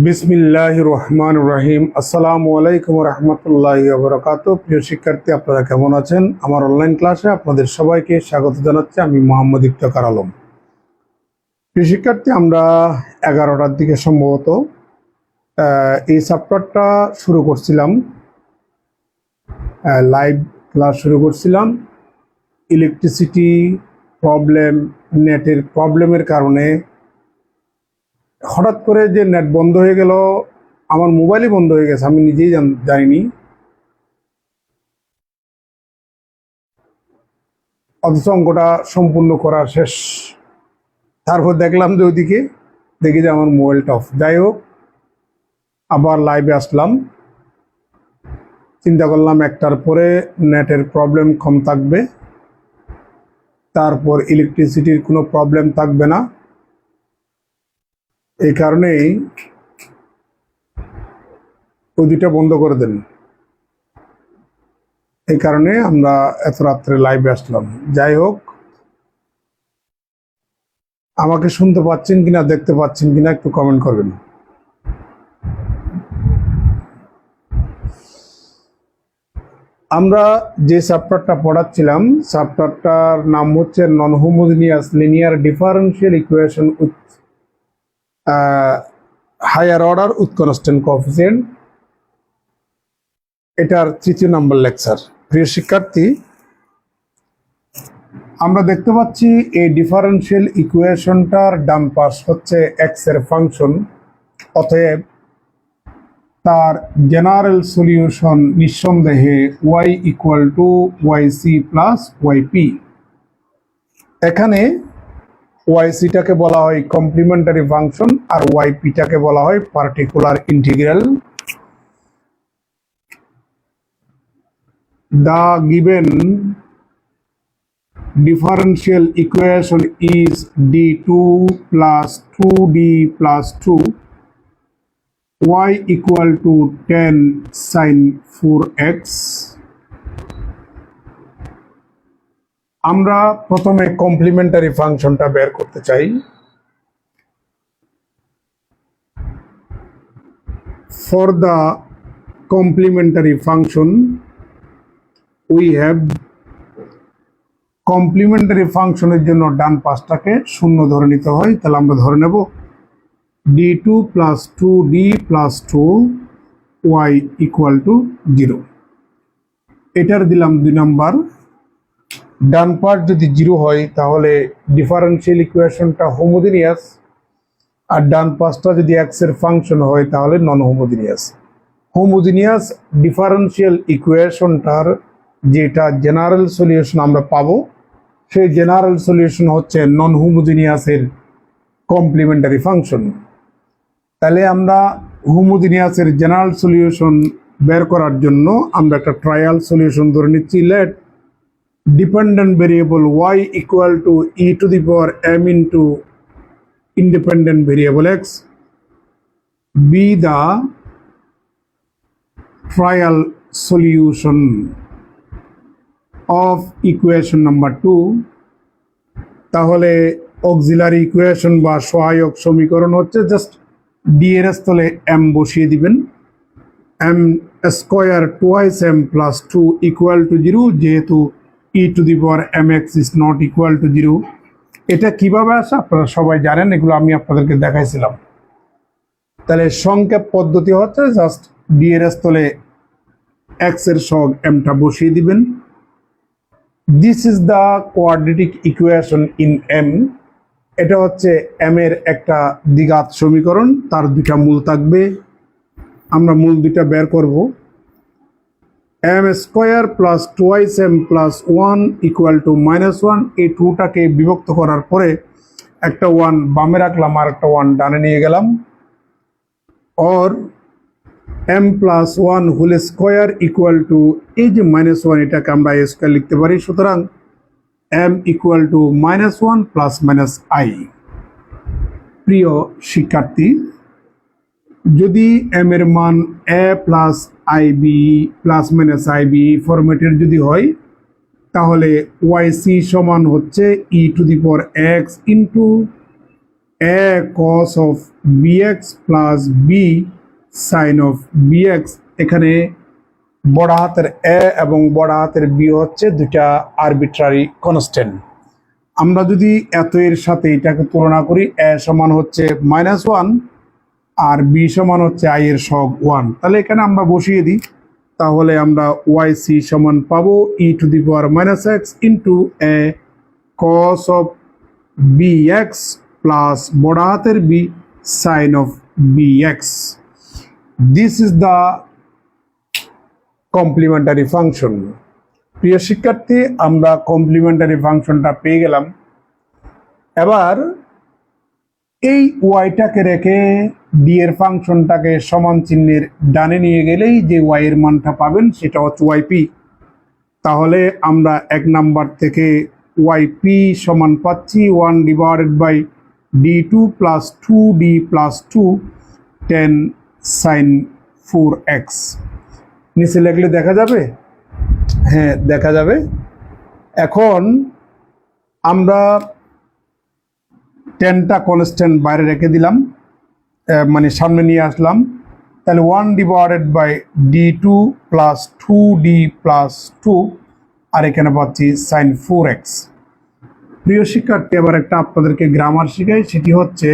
বিসমিল্লাহির রহমানির রহিম। আসসালামু আলাইকুম রহমতুল্লাহি ওয়া বারাকাতুহু। প্রিয় শিক্ষার্থী, আপনারা কেমন আছেন? আমার অনলাইন ক্লাসে আপনাদের সবাইকে স্বাগত জানাচ্ছি। আমি মোহাম্মদ ইফতেখার আলম। প্রিয় শিক্ষার্থী, আমরা 11টার দিকে সম্ভবত এই চ্যাপ্টারটা শুরু করছিলাম, লাইভ ক্লাস শুরু করছিলাম। ইলেকট্রিসিটি প্রবলেম, নেটের প্রবলেমের কারণে হঠাৎ করে যে নেট বন্ধ হয়ে গেল, আমার মোবাইলই বন্ধ হয়ে গেছে, আমি নিজেই জানিনি। অথচ অঙ্কটা সম্পূর্ণ করা শেষ। তারপর দেখলাম যে ওইদিকে দেখি যে আমার মোবাইলটা অফ। যাই হোক, আবার লাইভে আসলাম। চিন্তা করলাম একটার পরে নেটের প্রবলেম কম থাকবে, তারপর ইলেকট্রিসিটির কোনো প্রবলেম থাকবে না। এই কারণেই ওই দুইটা বন্ধ করে দেন। এই কারণে আমরা এত রাত্রে লাইভে আসলাম। যাই হোক, আমাকে শুনতে পাচ্ছেন কিনা, দেখতে পাচ্ছেন কিনা একটু কমেন্ট করবেন। আমরা যে চ্যাপ্টারটা পড়াচ্ছিলাম, চ্যাপ্টারটার নাম হচ্ছে non homogeneous linear differential equation with higher order with constant coefficient. এটার 3য় নম্বর লেকচার। প্রিয় শিক্ষার্থী, আমরা দেখতে পাচ্ছি এই ডিফারেন্সিয়াল ইকুয়েশনটার ডান পাশ হচ্ছে এক্স এর ফাংশন, অতএব তার জেনারেল সলিউশন নিঃসন্দেহে y equal to yc plus yp। এখানে yc-টাকে বলা হয় কমপ্লিমেন্টারি ফাংশন আর yp-টাকে বলা হয় particular integral. The given differential equation is d2 plus 2d plus 2 y equal to 10 sin 4x। আমরা প্রথমে কমপ্লিমেন্টারি ফাংশনটা বের করতে চাই। For the complementary function we have, complementary ফাংশনের জন্য ডান পাশটাকে শূন্য ধরে নিতে হয়। তাহলে আমরা ধরে নেব d2 plus 2d plus 2 y equal to 0। এটার দিলাম 2 নাম্বার। ডান পাশ যদি 0 হয় তাহলে ডিফারেন্সিয়াল ইকুয়েশনটা হোমোজিনিয়াস, আর ডান পাশটা যদি x এর ফাংশন হয় তাহলে নন হোমোজিনিয়াস। হোমোজিনিয়াস ডিফারেন্সিয়াল ইকুয়েশনটার যেটা জেনারেল সলিউশন আমরা পাবো, সেই জেনারেল সলিউশন হচ্ছে নন হোমোজিনিয়াসের কমপ্লিমেন্টারি ফাংশন। তাহলে আমরা হোমোজিনিয়াসের জেনারেল সলিউশন বের করার জন্য আমরা একটা ট্রায়াল সলিউশন ধরে নিচ্ছি। Let dependent variable y equal to e to the power m into independent variable x be the trial solution of equation number 2। তাহলে অক্সিলারি ইকুয়েশন বা সহায়ক সমীকরণ হচ্ছে জাস্ট ডি এর স্থলে m বসিয়ে দিবেন। m square twice m plus 2 equal to 0, যেহেতু e to the power mx is not equal to 0। এটা কিভাবে আসে আপনারা সবাই জানেন, এগুলো আমি আপনাদেরকে দেখাইছিলাম। তাহলে সংক্ষেপ পদ্ধতি হচ্ছে জাস্ট ডি এর স্থলে x এর সহগ mটা বসিয়ে দিবেন। This is the quadratic equation in m। এটা হচ্ছে m এর একটা দ্বিঘাত সমীকরণ, তার দুটা মূল থাকবে। আমরা মূল দুটা বের করব। m square plus twice m plus 1 equal to -1। এই 2টাকে বিভক্ত করার পরে একটা 1 বামে রাখলাম আর একটা 1 ডানে নিয়ে গেলাম। और m plus 1 whole square equal to, এই যে -1 এটাকে আমরা a স্কয়ার লিখতে পারি। সুতরাং m equal to -1 plus minus i। প্রিয় শিক্ষার্থী, যদি m এর মান a plus ib plus minus ib ফরম্যাটের যদি হয়, তাহলে yc সমান হচ্ছে e to the power x into a cos of bx plus b sin of bx। এখানে বড় হাতের a এবং বড় হাতের b হচ্ছে দুটা আরবিট্রারি কনস্ট্যান্ট। আমরা যদি এত এর সাথে এটাকে তুলনা করি, a সমান হচ্ছে -1 আর b সমান হচ্ছে i এর সহগ 1, তাহলে এখানে আমরা বসিয়ে দিই। তাহলে আমরা yc সমান পাবো e⁻⁻x into a cos of bx plus বড় হাতের b sin of bx। This is the complimentary function. প্রিয় শিক্ষার্থী, আমরা কমপ্লিমেন্টারি ফাংশনটা পেয়ে গেলাম। এবার এই ওয়াইটাকে রেখে ডি এর ফাংশনটাকে সমান চিহ্নের ডানে নিয়ে গেলেই যে ওয়াই এর মানটা পাবেন সেটা হচ্ছে ওয়াইপি। তাহলে আমরা 1 নাম্বার থেকে ওয়াইপি সমান পাচ্ছি 1/d2 + 2d + 2 10 sin 4x। নিচে লিখলে দেখা যাবে? হ্যাঁ, দেখা যাবে। এখন আমরা 10টা কনস্ট্যান্ট বাইরে রেখে দিলাম, মানে সামনে নিয়ে আসলাম। তাহলে 1/d2 + 2d + 2 আর এখানে পাচ্ছি sin 4x। প্রিয় শিক্ষার্থী, এবার একটা আপনাদেরকে গ্রামার শিখাই, সেটি হচ্ছে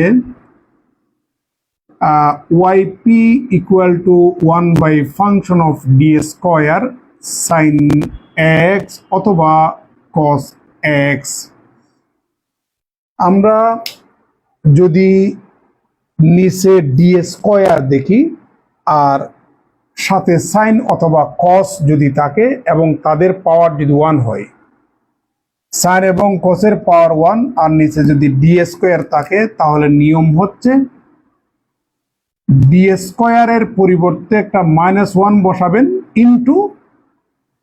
yp = 1/function of d² sin x অথবা cos x। আমরা যদি নিচে d² দেখি আর সাথে সাইন অথবা কস যদি থাকে এবং তাদের পাওয়ার যদি 1 হয়, সাইন এবং কসের পাওয়ার 1 আর নিচে যদি d² থাকে, তাহলে নিয়ম হচ্ছে d² এর পরিবর্তে একটা -1 বসাবেন ইন্টু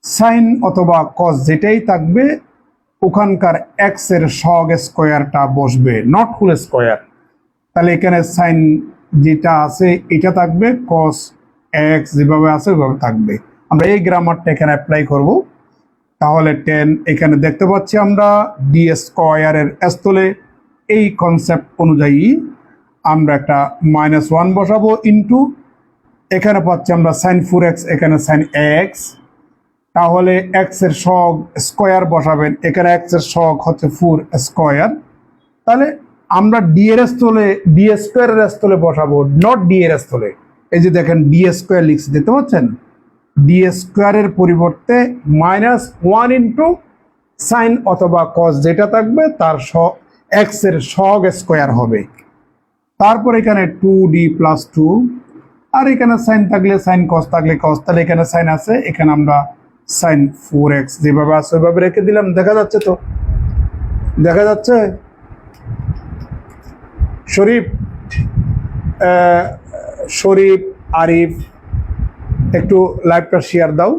সাইন অথবা কস যেটাই থাকবে ওখানকার এক্স এর সহগ স্কোয়ারটা বসবে, নট হোল স্কোয়ার। তাহলে এখানে সাইন যেটা আছে এটা থাকবে, কস এক্স যেভাবে আছে ওইভাবে থাকবে। আমরা এই গ্রামারটা এখানে অ্যাপ্লাই করব। তাহলে 10 এখানে দেখতে পাচ্ছি আমরা d² এর স্থলে এই কনসেপ্ট অনুযায়ী আমরা একটা -1 বসাবো ইন্টু এখানে পাচ্ছি আমরা sin 4x, এখানে sin x। তাহলে এক্স এর সহগ স্কোয়ার বসাবেন, এখানে এক্স এর সহগ হচ্ছে 4²। তাহলে আমরা d² এর স্থলে বসাবো, নট d এর স্থলে। এই যে দেখেন d² লিখছি, দেখতে পাচ্ছেন? d² এর পরিবর্তে -1 ইন্টু সাইন অথবা কস যেটা থাকবে তার এক্স এর সহগ স্কোয়ার হবে। তারপর এখানে 2d + 2 আর এখানে সাইন থাকলে সাইন, কস থাকলে কস। তাহলে এখানে সাইন আছে, এখানে আমরা sin 4x যেভাবে আছে ওইভাবে রেখে দিলাম। দেখা যাচ্ছে তো? দেখা যাচ্ছে? শরীফ, আরিফ, একটু লাইভটা শেয়ার দাও।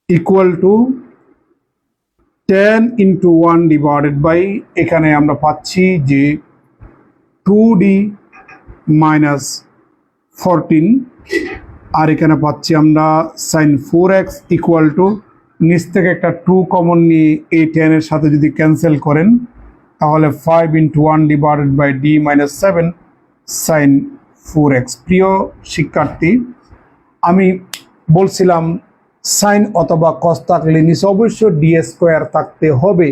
= 10 × 1 এখানে আমরা পাচ্ছি যে 2d - 14 আর এখানে পাচ্ছি আমরা sin 4x = নিচ থেকে একটা 2 কমন নিয়ে এই 10 এর সাথে যদি ক্যান্সেল করেন তাহলে 5 × 1/d - 7 sin 4x। প্রিয় শিক্ষার্থী, আমি বলছিলাম সাইন অথবা কস থাকলে নিচে অবশ্যই d² থাকতে হবে।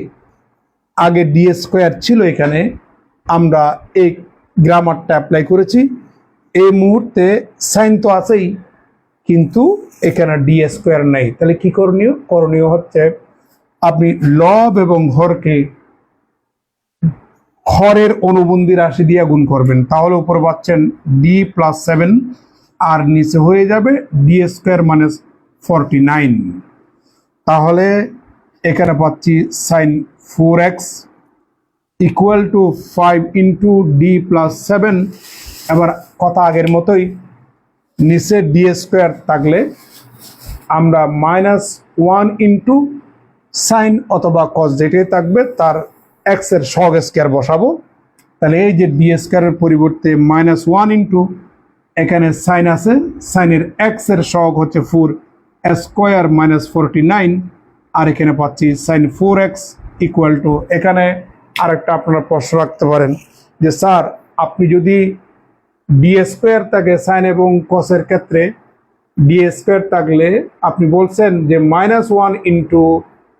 আগে d² ছিল, এখানে আমরা এই গ্রামারটা অ্যাপ্লাই করেছি। এই মুহূর্তে সাইন তো আছেই, কিন্তু এখানে d² নেই। তাহলে কি করণীয়? করণীয় হচ্ছে আপনি লব এবং হরকে হরের অনুবন্ধী রাশি দিয়ে গুণ করবেন। তাহলে উপরে পাচ্ছেন d + 7 আর নিচে হয়ে যাবে d² - 49। তাহলে এখানে পাচ্ছি sin 4x = 5 × d + 7। এবার কথা আগের মতোই, নিচে d² থাকলে আমরা -1 ইন্টু সাইন অথবা কস যেটাই থাকবে তার এক্স এর সহগ স্কয়ার বসাবো। তাহলে এই যে d² এর পরিবর্তে -1 ইন্টু এখানে সাইন আছে, সাইনের এক্স এর সহগ হচ্ছে 4² - 49 আর এখানে পাচ্ছি sin 4x = এখানে আরেকটা আপনারা প্রশ্ন রাখতে পারেন যে স্যার আপনি যদি ডি স্কোয়ার থাকে সাইন এবং কসের ক্ষেত্রে ডি স্কোয়ার থাকলে আপনি বলছেন যে -1 ইন্টু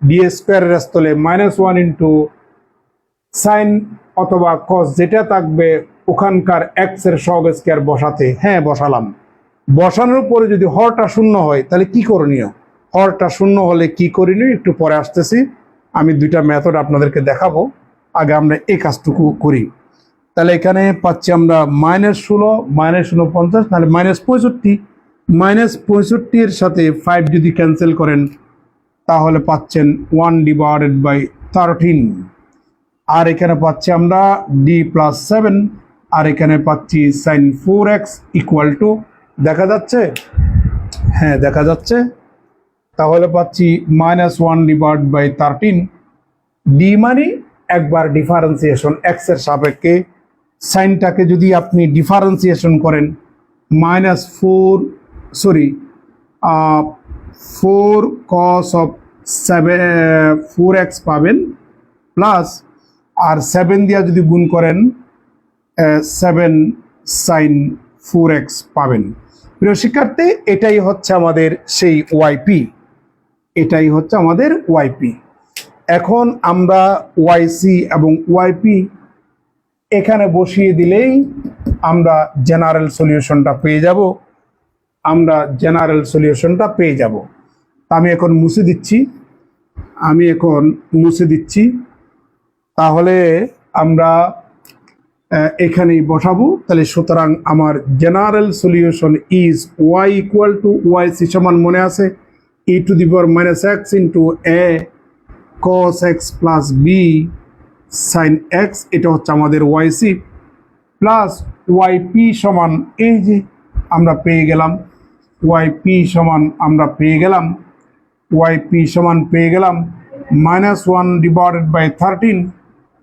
ডি স্কোয়ারের স্থলে -1 ইন্টু সাইন অথবা কস যেটা থাকবে ওখানকার এক্স এর সহগ স্কয়ার বসাতে। হ্যাঁ, বসালাম। বসানোর পরে যদি হরটা শূন্য হয় তাহলে কি করণীয়? হরটা শূন্য হলে কি করণীয় একটু পরে আসতেছি, আমি দুইটা মেথড আপনাদেরকে দেখাবো। আগে আমরা এই কাজটুকু করি। তাহলে এখানে পাচ্ছি আমরা -16 -49, তাহলে -65। -65 সাথে 5 যদি ক্যান্সেল করেন তাহলে পাচ্ছেন 1/13। আর এখানে পাচ্ছি আমরা d+7, আর এখানে পাচ্ছি sin 4x ইকুয়াল টু, দেখা যাচ্ছে? হ্যাঁ, দেখা যাচ্ছে। তাহলে পাচ্ছি -1/13। ডি মানে একবার ডিফারেন্সিয়েশন, এক্স এর সাপেক্ষে সাইনটাকে যদি আপনি ডিফারেন্সিয়েশন করেন -4 cos of 4x পাবেন, প্লাস আর 7 দিয়া যদি গুণ করেন 7 sin 4x পাবেন। প্রিয় শিক্ষার্থী, এটাই হচ্ছে আমাদের সেই ওয়াইপি, এটাই হচ্ছে আমাদের ওয়াইপি। এখন আমরা ওয়াইসি এবং ওয়াইপি এখানে বসিয়ে দিলেই আমরা জেনারেল সলিউশনটা পেয়ে যাব, আমরা জেনারেল সলিউশনটা পেয়ে যাব। আমি এখন মুছে দিচ্ছি, তাহলে আমরা এখানেই বসাবো। তাহলে সুতরাং আমার general solution is Y equal to Y C সমান মনে আছে e⁻⁻x into a cos x plus b sin x, এটা হচ্ছে আমাদের ওয়াইসি, প্লাস ওয়াইপি সমান এই যে আমরা পেয়ে গেলাম, ওয়াইপি সমান আমরা পেয়ে গেলাম, ওয়াইপি সমান পেয়ে গেলাম -1/13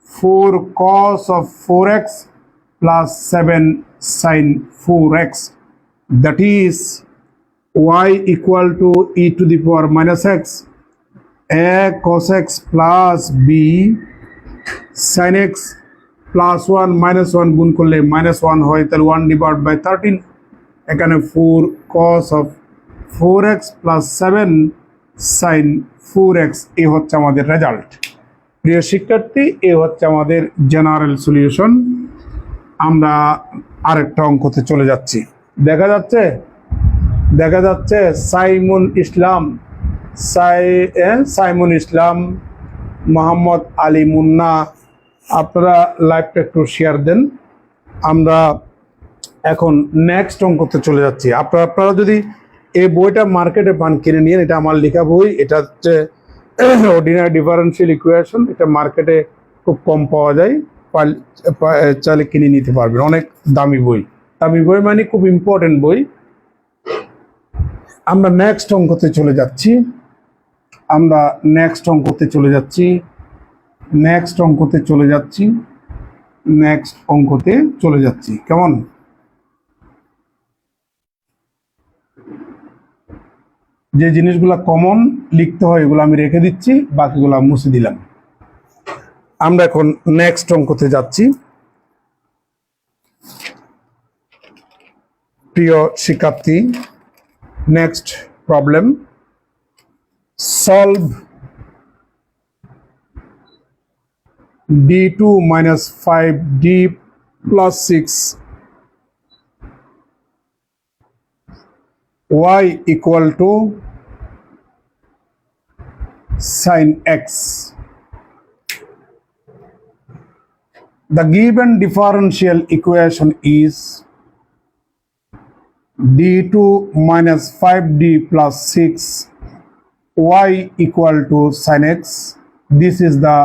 4 cos of 4x plus 7 sin 4x, that is y equal to e⁻⁻x a cos x plus b sin x plus 1 -1 গুণ করলে -1 হয়, তাহলে 1/13। এখানে 4 cos of 4x plus 7 sin 4x, এ হচ্ছে আমাদের রেজাল্ট। প্রিয় শিক্ষার্থী, এ হচ্ছে আমাদের জেনারেল সলিউশন। আমরা আরেকটা অঙ্কতে চলে যাচ্ছি। দেখা যাচ্ছে সাইমুন ইসলাম, মোহাম্মদ আলী মুন্না, আপনারা লাইভটা একটু শেয়ার দেন। আমরা এখন নেক্সট অঙ্কতে চলে যাচ্ছি। আপনারা যদি এই বইটা মার্কেটে পান কিনে নিন, এটা আমার লেখা বই, এটা হচ্ছে অর্ডিনারি ডিফারেনশিয়াল ইকুয়েশন, এটা মার্কেটে খুব কম পাওয়া যায়, চাইলে কিনে নিতে পারবেন। অনেক দামি বই মানে খুব ইম্পর্টেন্ট বই। আমরা নেক্সট অঙ্কতে চলে যাচ্ছি, নেক্সট অঙ্কতে চলে যাচ্ছি। কেমন? যে জিনিসগুলো কমন লিখতে হয় এগুলো আমি রেখে দিচ্ছি, বাকিগুলো মুছে দিলাম। আমরা এখন নেক্সট অঙ্কতে যাচ্ছি। প্রিয় শিক্ষার্থী, next problem, solve d2 - 5d plus 6 y equal to sin x. The given differential equation is d2 - 5d plus 6 y equal to sin x. This is the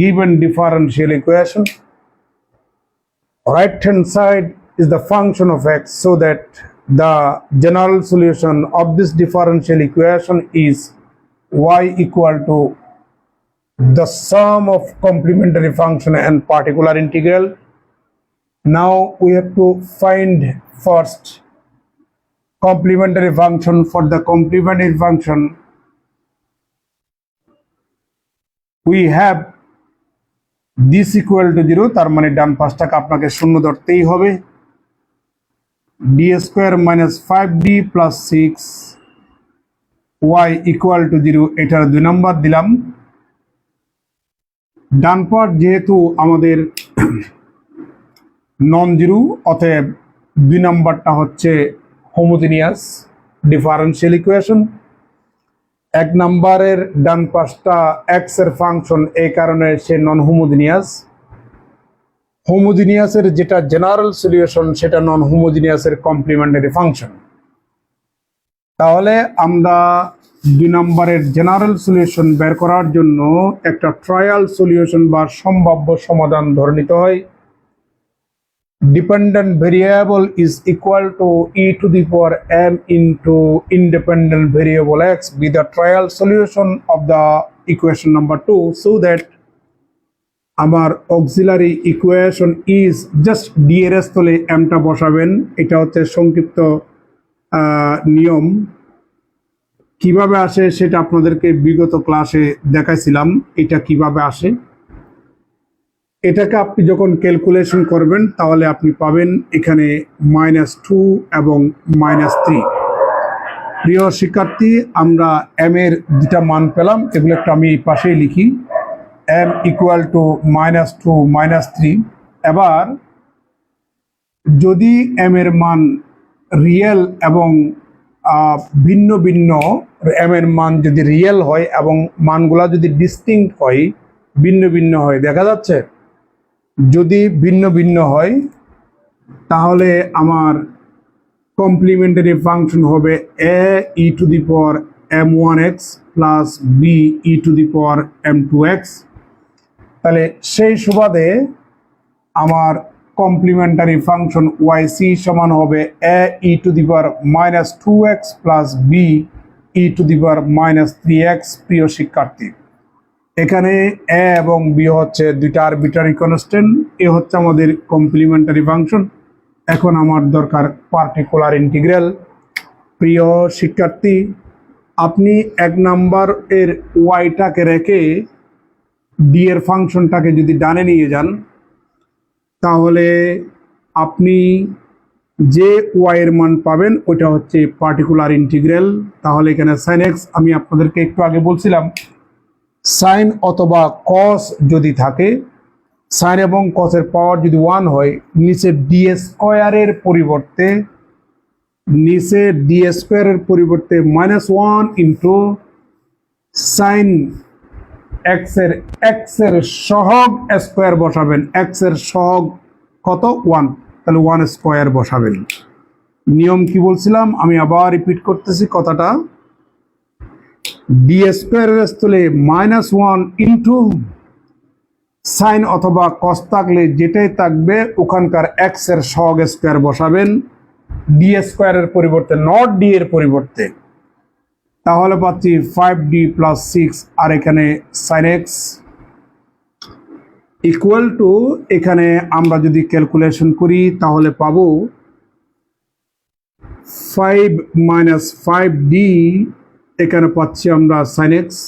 given differential equation. Right hand side is the function of x, so that the general solution of this differential equation is y equal to the sum of complementary function and particular integral. Now we have to find first complementary function. For the complementary function, we have this equal to 0, তার মানে ডান পাশটাকে আপনাকে শূন্য ধরতেই হবে। D square minus 5d plus 6 Y equal to 0, এটার 2 নম্বর দিলাম। ডান পাশ যেহেতু আমাদের নন জিরো, অতএব 2 নম্বরটা হচ্ছে হোমোজিনিয়াস ডিফারেনশিয়াল ইকুয়েশন। 1 নম্বরের ডান পাশটা এক্স এর ফাংশন, এই কারণে সে নন হোমোজিনিয়াস। হোমোজিনিয়াসের যেটা জেনারেল সলিউশন সেটা নন হোমোজিনিয়াসের কমপ্লিমেন্টারি ফাংশন। তাহলে আমরা 2 নম্বরের জেনারেল সলিউশন বের করার জন্য একটা ট্রায়াল সলিউশন বা সম্ভাব্য সমাধান ধরে নিতে হয়। Dependent variable is equal to e to the power m into independent variable x be the trial solution of the equation number 2, so that আমার auxiliary equation is just d এর স্থলে m টা বসাবেন। এটা হচ্ছে সংক্ষিপ্ত নিয়ম। কিভাবে আসে সেটা আপনাদেরকে বিগত ক্লাসে দেখাইছিলাম, এটা কিভাবে আসে। এটাকে আপনি যখন ক্যালকুলেশন করবেন তাহলে আপনি পাবেন এখানে -2 এবং -3। প্রিয় শিক্ষার্থী, আমরা m এর দুটা মান পেলাম, এগুলো একটু আমি এই পাশেই লিখি। m equal two -2 -3। এবার যদি m এর মান রিয়েল এবং ভিন্ন ভিন্ন, m এর মান যদি রিয়েল হয় এবং মানগুলা যদি ডিস্টিংক্ট হয়, ভিন্ন ভিন্ন হয়, দেখা যাচ্ছে যদি ভিন্ন ভিন্ন হয় তাহলে আমার কমপ্লিমেন্টারি ফাংশন হবে a e to the power m1x plus b e to the power m2x। তাহলে সেই সুবাদে আমার কমপ্লিমেন্টারি ফাংশন yc সমান হবে a e to the power -2x plus b e to the power -3x। প্রিয় শিক্ষার্থী, এখানে a এবং b হচ্ছে দুইটা আরবিট্রারি কনস্ট্যান্ট, এ হচ্ছে আমাদের কমপ্লিমেন্টারি ফাংশন। এখন আমার দরকার পার্টিকুলার ইন্টিগ্রাল। প্রিয় শিক্ষার্থী, আপনি 1 নাম্বার এর ওয়াইটাকে রেখে ডি এর ফাংশনটাকে যদি ডানে নিয়ে যান তাহলে আপনি যে ওয়াই এর মান পাবেন ওটা হচ্ছে পার্টিকুলার ইন্টিগ্রাল। তাহলে এখানে সাইন এক্স, আমি আপনাদেরকে একটু আগে বলছিলাম সাইন অথবা কস যদি থাকে, সাইন এবং কসের পাওয়ার যদি 1 হয়, নিচে ডি স্কোয়ারের পরিবর্তে -1 ইন্টু সাইন এক্স এর সহগ স্কোয়ার বসাবেন। এক্স এর সহগ কত? 1, তাহলে 1 স্কোয়ার বসাবেন। নিয়ম কি বলছিলাম আমি আবার রিপিট করতেছি কথাটা। ডি স্কোয়ারের স্থলে -1 ইন্টু সাইন অথবা কস থাকলে যেটাই থাকবে ওখানকার এক্স এর সহগ স্কোয়ার বসাবেন ডি স্কোয়ারের পরিবর্তে, নট ডি এর পরিবর্তে। তাহলে পাচ্ছি 5d প্লাস 6, আর এখানে সাইন এক্স ইকুয়াল টু, এখানে আমরা যদি ক্যালকুলেশন করি তাহলে পাবো 5 - 5d, এখানে পাচ্ছি আমরা সাইন এক্স।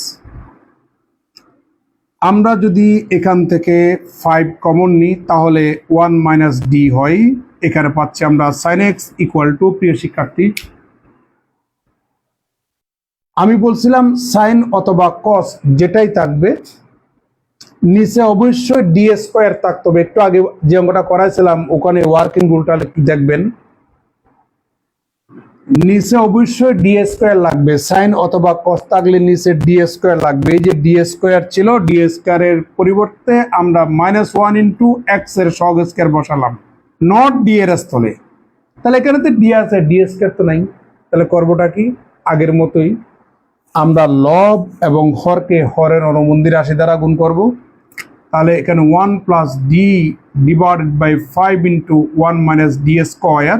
আমরা যদি এখান থেকে 5 কমন নিই তাহলে 1 - d হয়, এখানে পাচ্ছি আমরা সাইন এক্স ইকুয়াল টু। প্রিয় শিক্ষার্থী, আমি বলছিলাম সাইন অথবা কস যেটাই থাকবে নিচে অবশ্যই ডি স্কোয়ার থাকতে হবে। একটু আগে যে অঙ্কটা করাইছিলাম ওখানে ওয়ার্কিং রুলটা একটু দেখবেন, নিচে অবশ্যই ডি স্কোয়ার লাগবে। সাইন অথবা কস থাকলে নিচে ডি স্কোয়ার লাগবে। এই যে ডি স্কোয়ার ছিল, ডি স্কোয়ারের পরিবর্তে আমরা -1 ইন্টু এক্স এর সহগ স্কোয়ার বসালাম, নট ডি এর স্থলে। তাহলে এখানে তো ডি আছে, ডি স্কোয়ার তো নাই। তাহলে করবোটা কি? আগের মতোই আমরা লব এবং হরকে হরের অনুবন্ধী রাশি দ্বারা গুণ করব। তাহলে এখানে 1 plus D divided by 5 into 1 minus D square,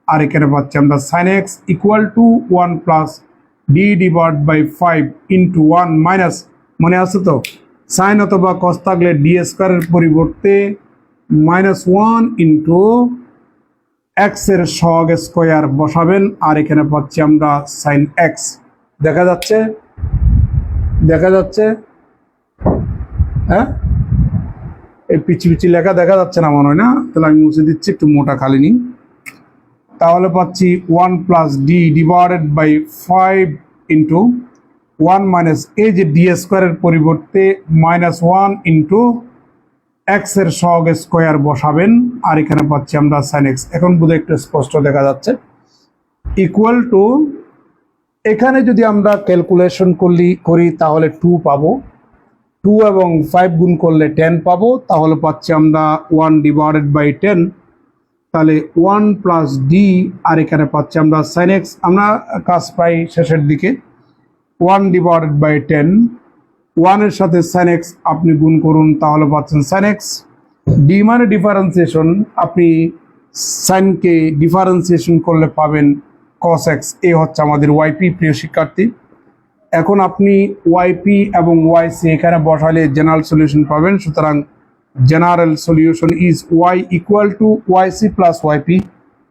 আর এখানে পাচ্ছি আমরা sine X equal to 1 plus D divide by 5 into 1 minus, মনে আছে তো সাইন অথবা কস থাকলে ডি স্কোয়ারের পরিবর্তে -1 ইন্টু এক্স এর সহগ স্কোয়ার বসাবেন, আর এখানে পাচ্ছি আমরা সাইন এক্স। দেখা যাচ্ছে? দেখা যাচ্ছে? হ্যাঁ, এই পিচি পিচি লেখা দেখা যাচ্ছে না মনে হয় না, তাহলে আমি মুছে দিচ্ছি, একটু মোটা খালি নিই। তাহলে পাচ্ছি 1 plus D divided by 5 into 1 minus এই যে ডি স্কোয়ারের পরিবর্তে -1 ইন্টু এক্স এর সহগ স্কোয়ার বসাবেন, আর এখানে পাচ্ছি আমরা সাইন এক্স। এখন বোধহয় একটু স্পষ্ট দেখা যাচ্ছে। ইকুয়াল টু, এখানে যদি আমরা ক্যালকুলেশন করি তাহলে 2 পাবো, 2 এবং 5 গুণ করলে 10 পাবো, তাহলে পাচ্ছি আমরা 1 ডিভাইডেড বাই 10, তাহলে 1 প্লাস ডি, আর এখানে পাচ্ছি আমরা সাইন এক্স। আমরা কাজ প্রায় শেষের দিকে। 1 ডিভাইডেড বাই 10, 1 এর সাথে সাইন এক্স আপনি গুণ করুন, তাহলে পাচ্ছেন সাইন এক্স। ডি মানে ডিফারেন্সিয়েশন, আপনি সাইনকে ডিফারেন্সিয়েশন করলে পাবেন কস এক্স। এ হচ্ছে আমাদের ওয়াইপি। প্রিয় শিক্ষার্থী, এখন আপনি ওয়াইপি এবং ওয়াইসি এখানে বসালে জেনারেল সলিউশন পাবেন। সুতরাং general solution is Y equal to Y C plus Y P.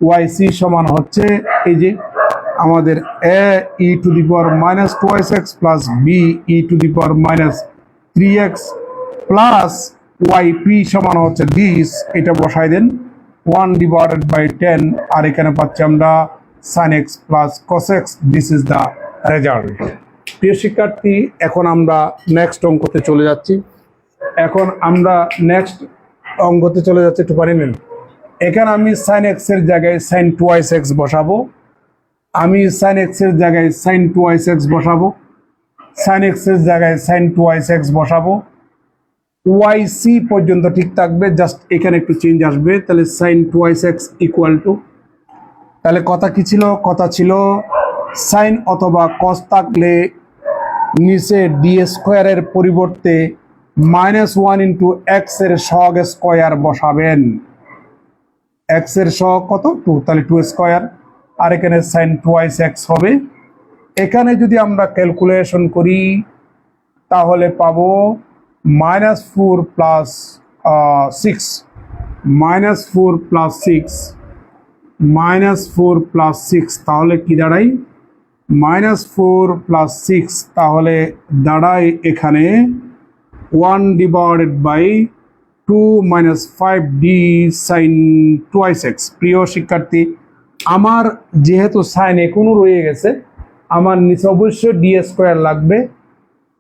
Y C সমান হচ্ছে এই যে আমাদের A E to the power minus 2x plus B E to the power minus 3x plus Y P সমান হচ্ছে দিস, এটা বসাই দেন 1 ডিভাইডেড বাই 10, আর এখানে পাচ্ছি আমরা sin x plus cos x। This is the result. প্রিয় শিক্ষার্থী, এখন আমরা নেক্সট অঙ্কতে চলে যাচ্ছি। একটু পারি নেন। এখানে আমি sin x এর জায়গায় sin 2x বসাবো, আমি sin x এর জায়গায় sin 2x বসাবো, sin x এর জায়গায় sin 2x বসাবো। YC পর্যন্ত ঠিক থাকবে, জাস্ট এখানে একটু চেঞ্জ আসবে। তাহলে sin 2x ইকুয়াল টু, তাহলে কথা কি ছিল? কথা ছিল সাইন অথবা কস থাকলে নিচে ডি স্কোয়ারের পরিবর্তে -1 ইন্টু এক্স এর সহগ স্কোয়ার বসাবেন। এক্স এর সহগ কত? 2, তাহলে 2 স্কোয়ার, আর এখানে সাইন 2x হবে। এখানে যদি আমরা ক্যালকুলেশন করি তাহলে পাবো -4 প্লাস 6, -4 প্লাস 6, -4 প্লাস 6, তাহলে কি দাঁড়াই? -4 প্লাস 6, তাহলে দাঁড়াই এখানে 1 divided by 2 minus 5d sine 2x। প্রিয় শিক্ষার্থী, আমার যেহেতু সাইন এখনো রয়ে গেছে, আমার নিচে অবশ্যই ডি স্কোয়ার লাগবে।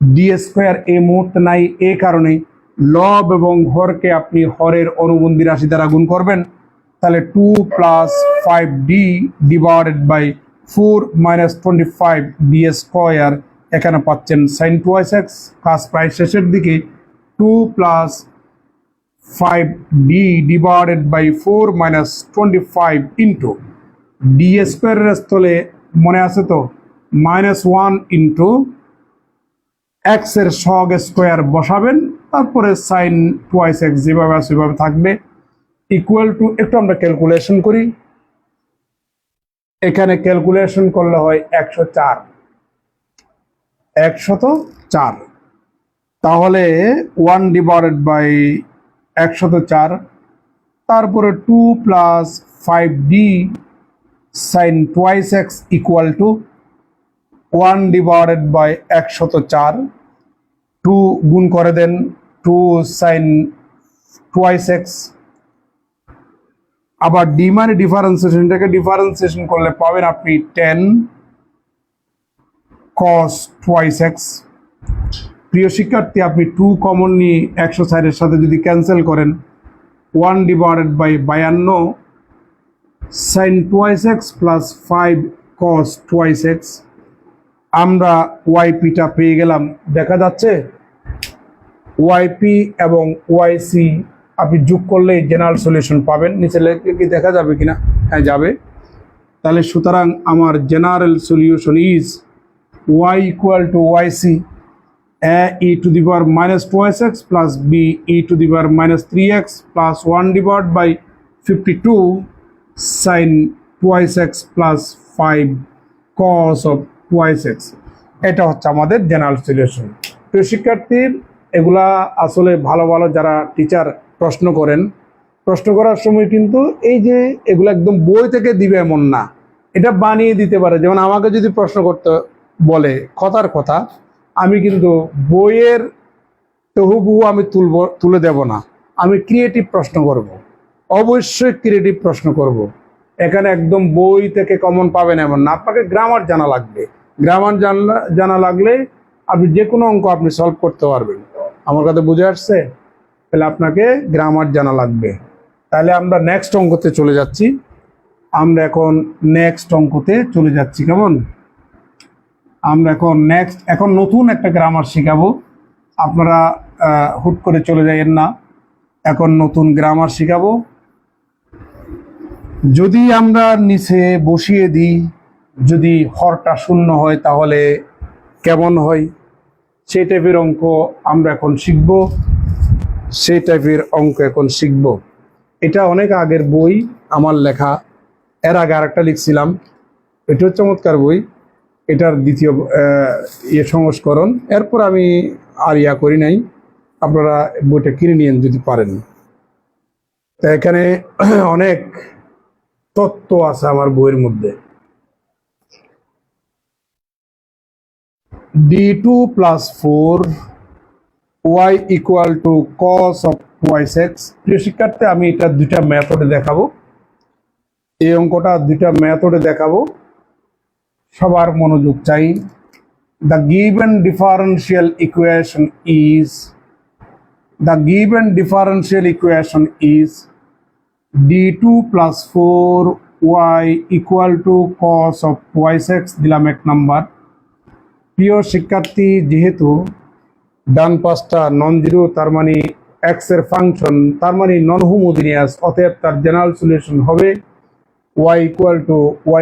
ডি স্কোয়ার এই মুহূর্তে নাই, এই কারণে লব এবং হরকে আপনি হরের অনুবন্ধী রাশি দ্বারা গুণ করবেন। তাহলে 2 plus 5d divided by 4 minus 25 D square, এখানে পাচ্ছেন সাইন 2x। কাজ প্রায় শেষের দিকে। 2 plus 5d divided by 4 minus 25 into D স্কোয়ারের স্থলে মনে আছে তো -1 ইন্টু এক্স এর সহগ স্কোয়ার বসাবেন, তারপরে সাইন 2x যেভাবে আছে সেভাবে থাকবে। ইকুয়াল টু, একটু আমরা ক্যালকুলেশন করি। এখানে ক্যালকুলেশন করলে হয় 104। তাহলে 1 ডিভাইডেড বাই 104, তারপরে 2 plus 5d sine 2x equal to 1 divided by 104, 2 গুণ করে দেন 2 সাইন 2x। আবার ডি মানে ডিফারেন্সিয়েশনটাকে ডিফারেন্সিয়েশন করলে পাবেন আপনি 10 cos 2x। প্রিয় শিক্ষার্থী, আপনি 2 কমন নিয়ে 104 এর সাথে যদি ক্যান্সেল করেন, 1 divided by 52 sine 2x plus 5 cos 2x। আমরা ওয়াইপিটা পেয়ে গেলাম। দেখা যাচ্ছে ওয়াইপি এবং ওয়াইসি আপনি যোগ করলে জেনারেল সলিউশন পাবেন। নিচে লেখে কি দেখা যাবে কিনা? হ্যাঁ, যাবে। তাহলে সুতরাং আমার general solution is y equal to Y C a e to the power minus 2x plus b e to the power minus 3x plus 1 divide by 52 sine 2x plus 5 cos of 2x। এটা হচ্ছে আমাদের general solution. প্রিয় শিক্ষার্থীর, এগুলা আসলে ভালো ভালো যারা টিচার প্রশ্ন করেন, প্রশ্ন করার সময় কিন্তু এই যে এগুলো একদম বই থেকে দিবে এমন না, এটা বানিয়ে দিতে পারে। যেমন আমাকে যদি প্রশ্ন করতে বলে কথার কথা, আমি কিন্তু বইয়ের তহুবহু আমি তুলে দেব না, আমি ক্রিয়েটিভ প্রশ্ন করব, অবশ্যই ক্রিয়েটিভ প্রশ্ন করব। এখানে একদম বই থেকে কমন পাবেন এমন না, আপনাকে গ্রামার জানা লাগবে। গ্রামার জানা লাগলে আপনি যে কোনো অঙ্ক আপনি সলভ করতে পারবেন। আমার কথা বুঝে আসছে? তাহলে আপনাকে গ্রামার জানা লাগবে। তাহলে আমরা নেক্সট অঙ্কতে চলে যাচ্ছি। আমরা এখন নেক্সট অঙ্কতে চলে যাচ্ছি। কেমন? আমরা এখন নতুন একটা গ্রামার শেখাবো। আপনারা হুট করে চলে যাইয়েন না, এখন নতুন গ্রামার শেখাবো। যদি আমরা নিচে বসিয়ে দিই, যদি হরটা শূন্য হয় তাহলে কেমন হয়, সেই টাইপের অঙ্ক আমরা এখন শিখব। সেই টাইপের অঙ্ক এখন শিখব। এটা অনেক আগের বই আমার লেখা, এর আগে আরেকটা লিখছিলাম, এটা চমৎকার বই, এটার দ্বিতীয় সংস্করণ। এরপর আমি আর করি নাই, আপনারা বইটা কিনে নিয়েন যদি পারেন। তা এখানে অনেক তত্ত্ব আছে আমার বইয়ের মধ্যে। d2 + 4 y = cos of y6। প্রিয় শিক্ষার্থী, আমি এটা দুইটা মেথডে দেখাবো। এই অঙ্কটা দুইটা মেথডে দেখাবো, সবার মনোযোগ চাই। The given differential equation is d2 + 4y = cos of y6 দিলাম এক নাম্বার। প্রিয় শিক্ষার্থী, যেহেতু ডান পাশটা নন জিরো, তার মানে এক্স এর ফাংশন, তার মানে নন হোমোজিনিয়াস, অতএব তার জেনারেল সলিউশন হবে y =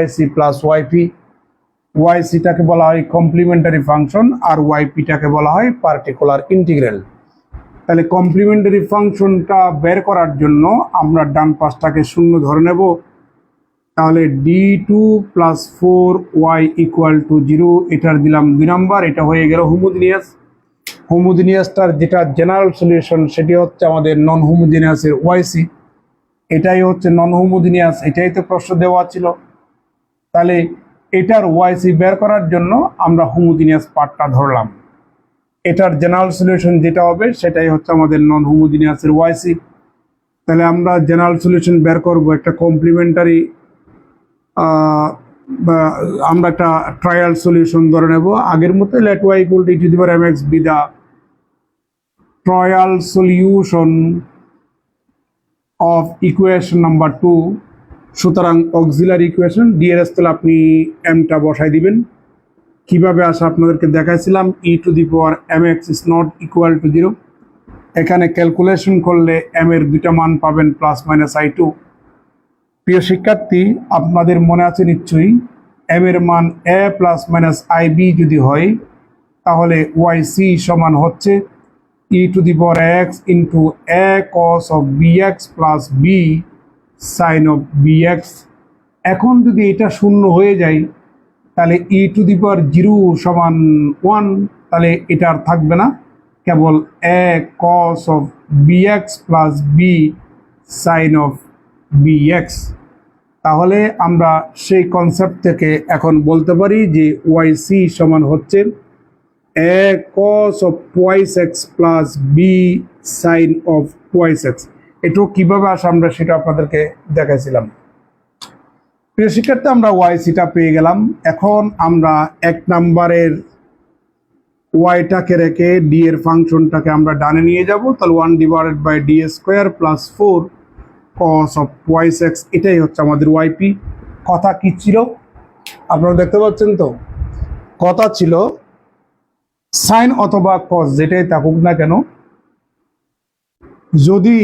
yc + yp। ycটাকে বলা হয় কমপ্লিমেন্টারি ফাংশন আর ypটাকে বলা হয় পার্টিকুলার ইন্টিগ্রাল। তাহলে কমপ্লিমেন্টারি ফাংশনটা বের করার জন্য আমরা ডান পাশটাকে শূন্য ধরে নেব। তাহলে d2 + 4y = 0, এটার দিলাম 2 নাম্বার। এটা হয়ে গেল হোমোজিনিয়াস। হোমোজিনিয়াসটার যেটা জেনারেল সলিউশন সেটি হচ্ছে আমাদের নন হোমোজিনিয়াসের yc। এটাই হচ্ছে নন হোমোজিনিয়াস, এটাই তো প্রশ্ন দেওয়া ছিল। তাহলে এটার yc বের করার জন্য আমরা হোমোজিনিয়াস পার্টটা ধরলাম। এটার জেনারেল সলিউশন যেটা হবে সেটাই হচ্ছে আমাদের নন হোমোজিনিয়াসের yc। তাহলে আমরা জেনারেল সলিউশন বের করব একটা কমপ্লিমেন্টারি, আমরা একটা ট্রায়াল সলিউশন ধরে নেব আগের মতো। let y = e⁻mx be the trial solution of equation number 2। সুতরাং অক্সিলারি ইকুয়েশন ডি এর স্থলে আপনি এমটা বসাই দিবেন। কিভাবে আসে আপনাদেরকে দেখাইছিলাম, e⁻mx is not equal to 0। এখানে ক্যালকুলেশন করলে এম এর দুইটা মান পাবেন +- i2। প্রিয় শিক্ষার্থী, আপনাদের মনে আছে নিশ্চয়ই, এম এর মান a ± ib যদি হয় তাহলে yc সমান হচ্ছে e⁻x * a cos of bx + b sin of bx। এখন যদি এটা শূন্য হয়ে যায় তাহলে e⁻0 সমান 1, তাহলে এটা আর থাকবে না, কেবল a cos of bx + b sin of bx। তাহলে আমরা সেই কনসেপ্ট থেকে এখন বলতে পারি যে yc সমান হচ্ছে a cos of y6 + b sin of y6। এটাও কিভাবে আসে আমরা সেটা আপনাদেরকে দেখাইছিলাম। প্রিয় শিক্ষার্থী, আমরা ycটা পেয়ে গেলাম। এখন আমরা এক নাম্বারের yটাকে রেখে d এর ফাংশনটাকে আমরা ডানে নিয়ে যাব। তাহলে 1/d² + 4 cos of y6, এটাই হচ্ছে আমাদের yp। কথা কি ছিল আপনারা দেখতে পাচ্ছেন তো? কথা ছিল সাইন অথবা কস যেটাই থাকুক না কেন, যদি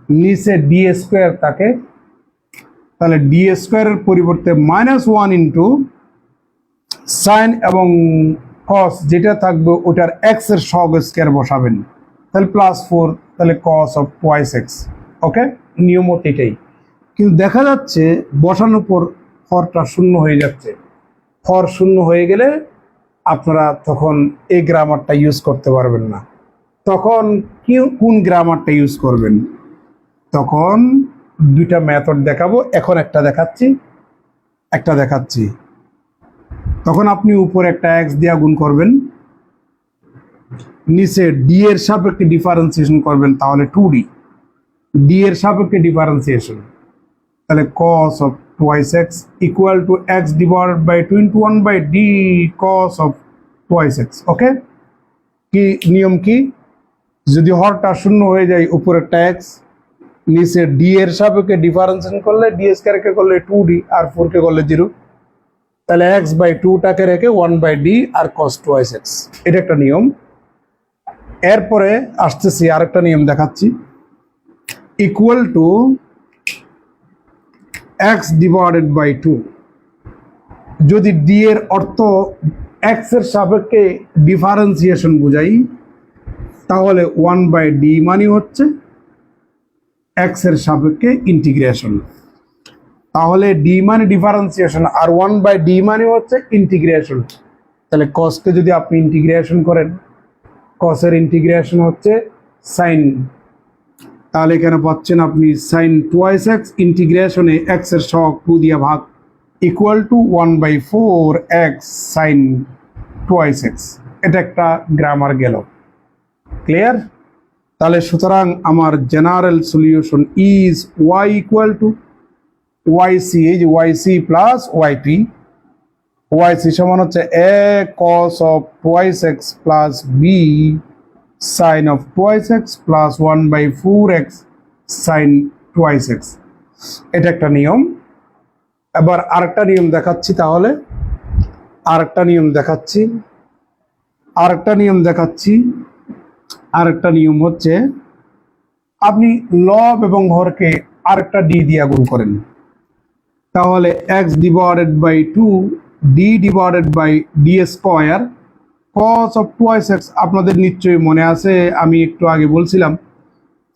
নিচে d² থাকে তাহলে d² এর পরিবর্তে -1 ইন্টু সাইন এবং কস যেটা থাকবে ওটার এক্স এর সহগ স্কয়ার বসাবেন। তাহলে +4, তাহলে cos of y6। ওকে, নিয়মত এটাই। কিন্তু দেখা যাচ্ছে বসানোর পর হরটা শূন্য হয়ে যাচ্ছে। হর শূন্য হয়ে গেলে আপনারা তখন এই গ্রামারটা ইউজ করতে পারবেন না। তখন কোন গ্রামারটা ইউজ করবেন? তখন দুইটা মেথড দেখাবো, এখন একটা দেখাচ্ছি। তখন আপনি উপরে একটা x দিয়ে গুণ করবেন, নিচে ডি এর সাপেক্ষে ডিফারেন্সিয়েশন করবেন তাহলে 2d, ডি এর সাপেক্ষে ডিফারেন্সিয়েশন, তাহলে cos of twice x equal to x divided by 2 into 1 by d cos of twice x. ওকে, কি নিয়ম কি, যদি হরটা শূন্য হয়ে যায় উপরেরটা x, নিচে ডি এর সাপেক্ষে ডিফারেন্সিয়েশন করলে ডি স্কয়ারকে করলে 2d আর 4 কে করলে 0, তাহলে x বাই 2 টাকে রেখে 1 বাই d আর cos twice x, এটা একটা নিয়ম। এরপরে আসতেছি আরেকটা নিয়ম দেখাচ্ছি, equal to x divided by 2, যদি d এর অর্থ x এর সাপেক্ষে ডিফারেন্সিয়েশন বোঝাই তাহলে 1 বাই d মানে হচ্ছে x এর সাপেক্ষে ইন্টিগ্রেশন, তাহলে d মানে ডিফারেন্সিয়েশন আর 1 বাই d মানে হচ্ছে ইন্টিগ্রেশন। তাহলে cos কে যদি আপনি ইন্টিগ্রেশন করেন, cos এর ইন্টিগ্রেশন হচ্ছে sin, তাহলে এখানে পাচ্ছেন আপনি sin twice x ইন্টিগ্রেশনে x এর সহগ 2 দিয়ে ভাগ equal to 1 by 4 x sin twice x। এটা একটা গ্রামার গেল, ক্লিয়ার? তাহলে সুতরাং আমার general solution is y equal to yc, এই যে yc প্লাস yp, yc সমান হচ্ছে a cos of twice x plus b sin of twice x plus 1 by 4x sin twice x। এটা একটা নিয়ম। এবার আরেকটা নিয়ম দেখাচ্ছি, তাহলে আরেকটা নিয়ম হচ্ছে আপনি লব এবং হরকে আরেকটা ডি দিয়ে গুণ করেন, তাহলে x divided by 2 d divided by D square cos of twice x। আপনাদের নিশ্চয়ই মনে আছে, আমি একটু আগে বলছিলাম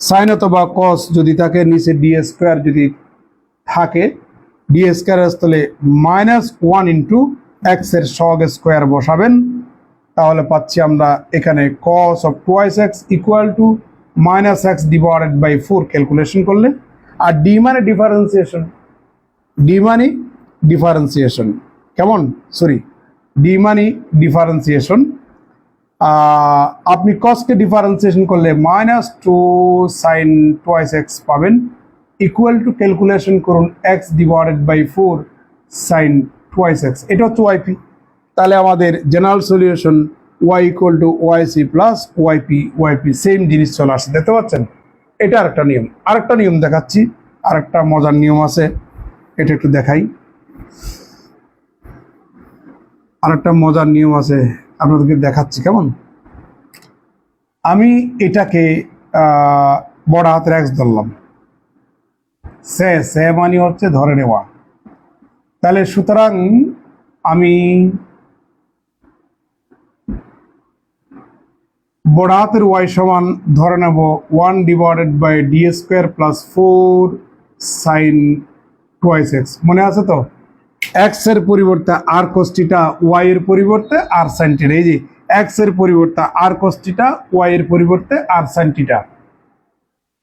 sin অথবা cos যদি থাকে নিচে d স্কয়ার যদি থাকে, d স্কয়ার স্থলে -1 ইন্টু x এর সহগ স্কয়ার বসাবেন, তাহলে পাচ্ছি আমরা এখানে cos of twice x equal to -x divided by 4 calculation করলে, আর d মানে ডিফারেন্সিয়েশন, কেমন, সরি d মানে ডিফারেন্সিয়েশন, আপনি cosকে ডিফারেন্সিয়েশন করলে -2 sin twice x পাবেন ইকুয়াল টু ক্যালকুলেশন করুন x divided by 4 sin twice x, এটা হচ্ছে yp। তাহলে আমাদের general solution y equal to yc plus yp same জিনিস চলে আসছে, দেখতে পাচ্ছেন? এটা আরেকটা নিয়ম। আরেকটা নিয়ম দেখাচ্ছি, আরেকটা মজার নিয়ম আছে, এটা একটু দেখাই। আরেকটা মজার নিয়ম আছে আপনাদেরকে দেখাচ্ছি, কেমন? আমি এটাকে বড় হাতের x ধরলাম, সে মানে হচ্ছে ধরে নেওয়া, তাহলে সুতরাং আমি বড় হাতের y সমান ধরে নেব 1 divided by D square plus 4 sine twice X. মনে আছে তো? এক্স এর পরিবর্তে আর কস্টিটা, ওয়াই এর পরিবর্তে আর সাইন টিটা, এই যে এক্স এর পরিবর্তে আর কস্টিটা, ওয়াই এর পরিবর্তে আর সাইন টিটা,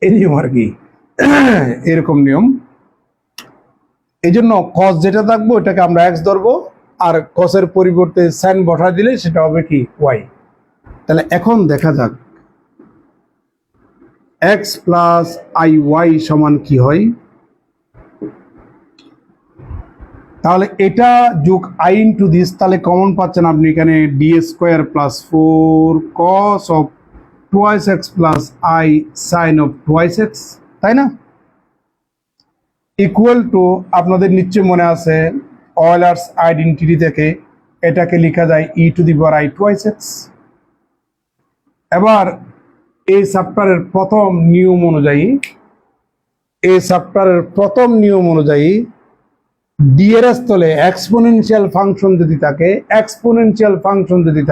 এই নিয়ম আর কি, এরকম নিয়ম। এই জন্য কস যেটা থাকবো এটাকে আমরা এক্স ধরবো, আর কসের পরিবর্তে সাইন বসা দিলে সেটা হবে কি ওয়াই। তাহলে এখন দেখা যাক এক্স প্লাস আই ওয়াই সমান কি হয়। তাহলে এটা যোগ আই ইন্টু দিস, তাহলে কমন পাচ্ছেন আপনি এখানে D square plus 4 cos of twice X plus I sign of twice x, তাই না? ইকুয়াল টু, আপনাদের নিশ্চয় মনে আছে অয়েলার্স আইডেন্টিটি থেকে এটাকে লেখা যায় E to the power I twice X. এবার এই চ্যাপ্টারের প্রথম নিয়ম অনুযায়ী ডি এর স্থলে এক্সপোনেনশিয়াল ফাংশন যদি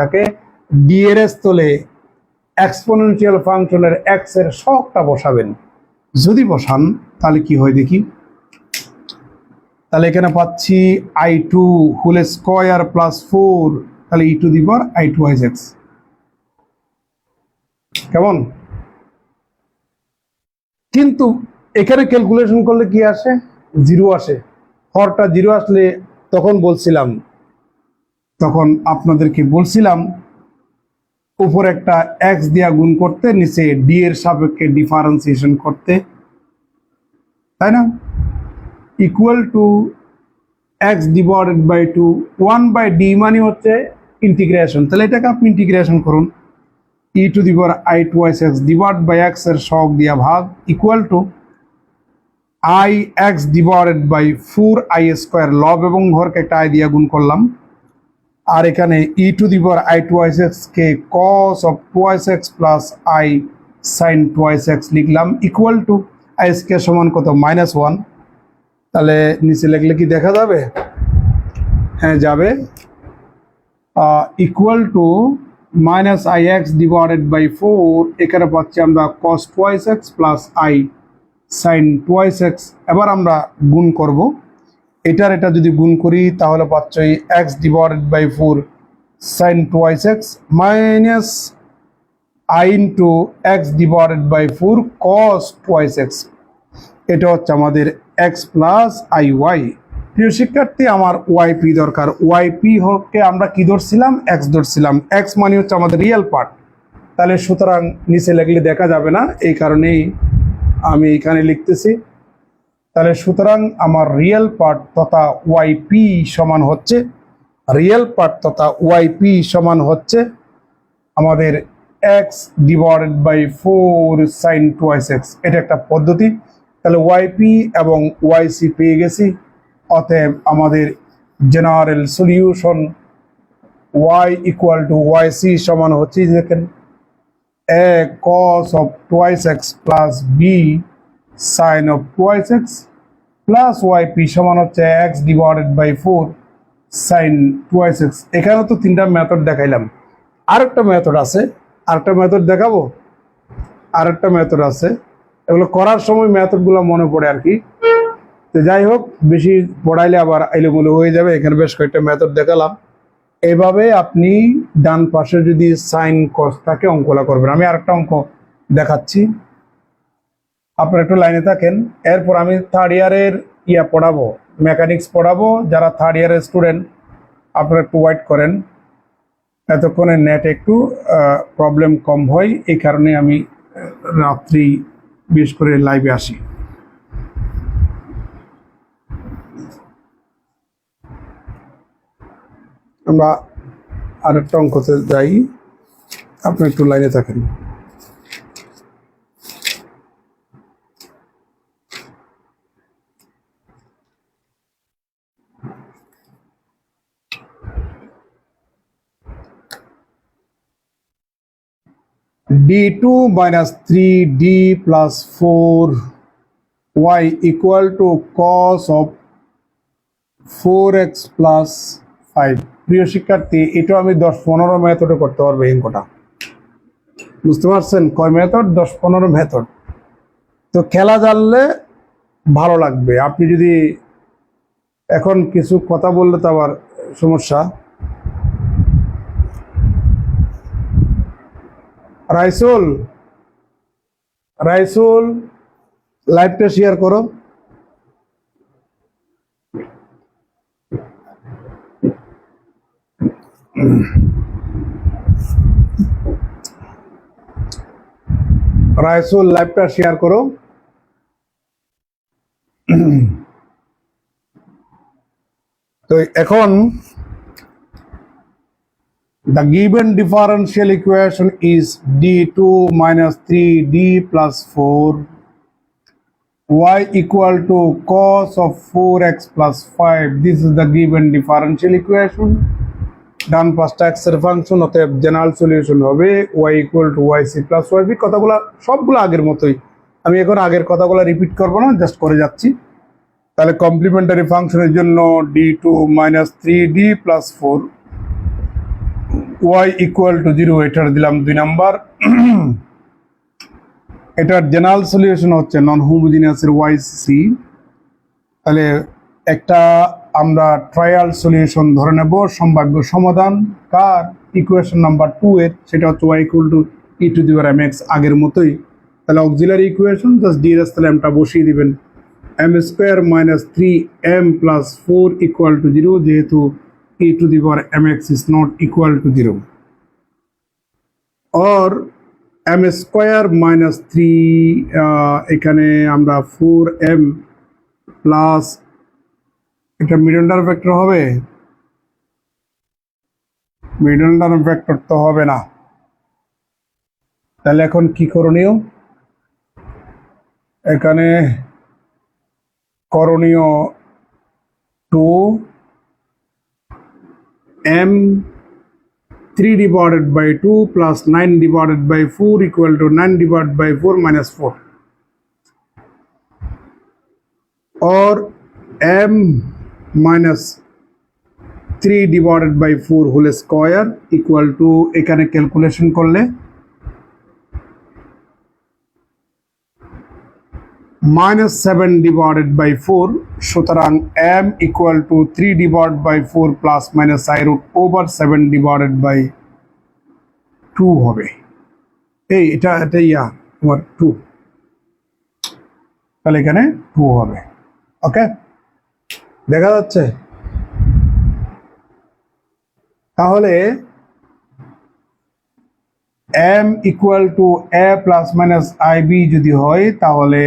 থাকে, ডি এর স্থলে এক্সপোনেনশিয়াল ফাংশনের এক্স এর সহগটা বসাবেন। যদি বসান তাহলে কি হয় দেখি। তাহলে এখানে পাচ্ছি I to whole square plus 4, তাহলে E to the power I twice X. কেমন? কিন্তু এখানে ক্যালকুলেশন করলে কি আসে? 0 আসে। হরটা 0 আসলে তখন আপনাদেরকে বলছিলাম উপর একটা এক্স দিয়া গুণ করতে, নিচে ডি এর সাপেক্ষে ডিফারেন্সিয়েশন করতে, তাই না? Equal to X divided by 2, 1/d মানে হচ্ছে ইন্টিগ্রেশন, তাহলে এটাকে আপনি ইন্টিগ্রেশন করুন। E to the power I twice X divide by X এর সহগ দিয়া ভাগ equal to I X divided by 4i square, লব এবং হরকে একটা আই দিয়া গুণ করলাম, আর এখানে E to the power I twice X কে cos of twice X plus I sine twice X লিখলাম ইকুয়াল টু আই স্কোয়ার সমান কত -1। তাহলে নিচে লিখলে কি দেখা যাবে? হ্যাঁ যাবে। Equal to minus I X divided by 4, এখানে পাচ্ছি আমরা cos twice X plus I sine twice X. এবার আমরা গুণ করব, এটা যদি গুণ করি তাহলে পাচ্ছি X divided by 4 sine twice X minus I into X divided by 4 cos twice X. এটা হচ্ছে আমাদের এক্স প্লাস আই ওয়াই। প্রিয় শিক্ষার্থী, আমার ওয়াইপি দরকার। ওয়াইপি হকে আমরা কি ধরছিলাম? এক্স ধরছিলাম। এক্স মানে হচ্ছে আমাদের রিয়েল পার্ট, তাহলে সুতরাং নিচে লিখলে দেখা যাবে না, এই কারণেই আমি এখানে লিখতেছি। তাহলে সুতরাং আমার রিয়েল পার্ট তথা ওয়াইপি সমান হচ্ছে, রিয়েল পার্ট তথা ওয়াইপি সমান হচ্ছে আমাদের X divided by 4 sine twice X. এটা একটা পদ্ধতি। তাহলে ওয়াইপি এবং ওয়াইসি পেয়ে গেছি, অতএব আমাদের general solution Y equal to Y C সমান হচ্ছে দেখেন A cos of twice X plus B sine of twice X plus Y P সমান হচ্ছে X divided by 4 sine twice X. এখানে তো তিনটা মেথড দেখাইলাম, আরেকটা মেথড আছে, আরেকটা মেথড দেখাবো। আরেকটা মেথড আছে, এগুলো করার সময় মেথডগুলো মনে পড়ে আর কি। তো যাই হোক, বেশি পড়াইলে আবার এলোমেলো হয়ে যাবে। এখানে বেশ কয়েকটা মেথড দেখালাম। এইভাবে আপনি ডান পাশে যদি সাইন কস থাকে অঙ্কলা করবেন। আমি আরেকটা অঙ্ক দেখাচ্ছি, আপনারা একটু লাইনে থাকেন। এরপর আমি থার্ড ইয়ারের পড়াবো, মেকানিক্স পড়াবো। যারা থার্ড ইয়ারের স্টুডেন্ট আপনারা একটু ওয়েট করেন, এতক্ষণে নেট একটু প্রবলেম কম হয়, এই কারণে আমি রাত্রি বিশেষ করে লাইভে আসি। আমরা আরেকটা অঙ্কতে যাই, আপনি একটু লাইনে থাকেন। d2 minus 3d plus 4y equal to cos of 4x plus 5। প্রিয় শিক্ষার্থী, এটা আমি 10-15 মেথডে করতে পারবো। এই অঙ্কটা বুঝতে পারছেন? কয় মেথড? 10-15 মেথড। তো খেলা জানলে ভালো লাগবে। আপনি যদি এখন কিছু কথা বললে তো আবার সমস্যা। রাইসুল, রাইসুল লাইভটা শেয়ার করো। রাইসুল লাইভটা শেয়ার করো। তো এখন the given differential equation is d2 minus 3d plus 4y equal to cos of 4x plus 5. This is the given differential equation. ডান পাশটা x এর ফাংশন, অতএব জেনারেল সলিউশন হবে y equal to yc plus yb। কথাগুলো সবগুলো আগের মতোই, আমি এখন আগের কথাগুলো রিপিট করব না, জাস্ট করে যাচ্ছি। তাহলে কমপ্লিমেন্টারি ফাংশনের জন্য d2 minus 3d plus 4 y equal to 0, এটার দিলাম 2 নাম্বার। এটার জেনারেল সলিউশন হচ্ছে নন হোমোজিনিয়াস এর yc। তাহলে একটা আমরা ট্রায়াল সলিউশন ধরে নেব, সম্ভাব্য সমাধান কার? ইকুয়েশন নাম্বার 2 এর, সেটা হচ্ছে y equal to e to the power mx, আগের মতোই। তাহলে অক্সিলারি ইকুয়েশন জাস্ট ডি এর তাহলে এমটা বসিয়ে দিবেন, m square minus 3m plus 4 equal to 0, যেহেতু e to the power mx is not equal to 0। Or M square minus three, এখানে আমরা 4m প্লাস এটা মিডল টার্ম ভেক্টর হবে, মিডল টার্ম ভেক্টর তো হবে না। তাহলে এখন কি করণীয়? এখানে করণীয় 2m 3 divided by 2 plus 9 divided by 4 equal to 9 divided by 4 minus 4, or m minus 3 divided by 4 whole square equal to, এখানে ক্যালকুলেশন করলে minus 7 divided by 4, সুতরাং m equal to 3 divided by 4 plus minus I root over 7 divided by 2 হবে। এটা তোমার 2, তাহলে এখানে 2 হবে। ওকে, দেখা যাচ্ছে? তাহলে m equal to a plus minus ib যদি হয়, তাহলে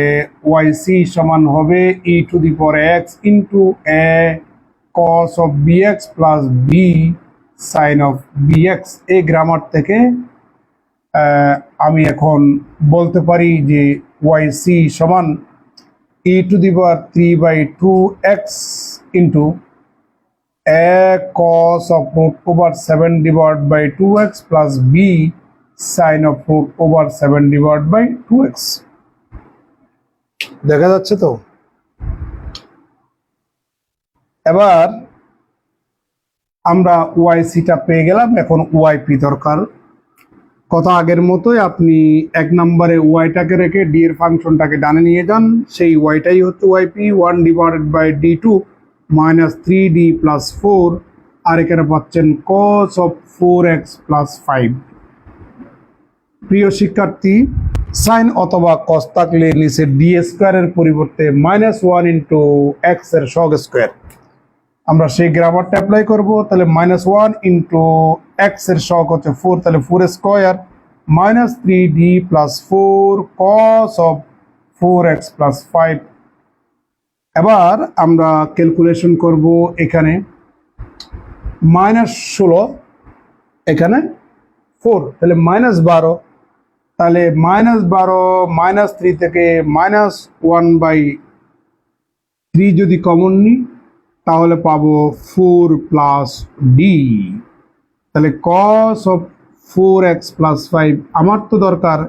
yc সমান হবে e to the power x into a cos of bx plus b sin of bx। এই গ্রামার থেকে আমি এখন বলতে পারি যে yc সমান e to the power 3 by 2x into a cos of root over 7 divided by 2x plus b sin of root over 7 divided by 2x। দেখা যাচ্ছে তো? এবার আমরা yc টা পেয়ে গেলাম, এখন yp দরকার। কথা আগের মতোই, আপনি এক নম্বরে ওয়াইটাকে রেখে ডি এর ফাংশনটাকে ডানে নিয়ে যান, সেই ওয়াইটাই হচ্ছে yp 1 divided by d2 minus 3d plus 4, আর এখানে পাচ্ছেন cos of 4x প্লাস 5। প্রিয় শিক্ষার্থী, সাইন অথবা কস থাকলে নিচে ডি স্কোয়ারের পরিবর্তে মাইনাস 1 ইন্টু এক্স এর সহগ স্কোয়ার, আমরা সেই গ্রামারটা অ্যাপ্লাই করব। তাহলে মাইনাস 1 ইন্টু এক্স এর সহগ হচ্ছে 4, তাহলে 4 square minus 3d plus 4 cos of 4x plus 5। এবার আমরা ক্যালকুলেশন করব, এখানে মাইনাস 16, এখানে 4, তাহলে মাইনাস 12, তাহলে মাইনাস 12 মাইনাস 3 থেকে মাইনাস 1/3 যদি কমন নিই, তাহলে পাবো 4 প্লাস ডি। তাহলে cos of 4x প্লাস 5, আমার তো দরকার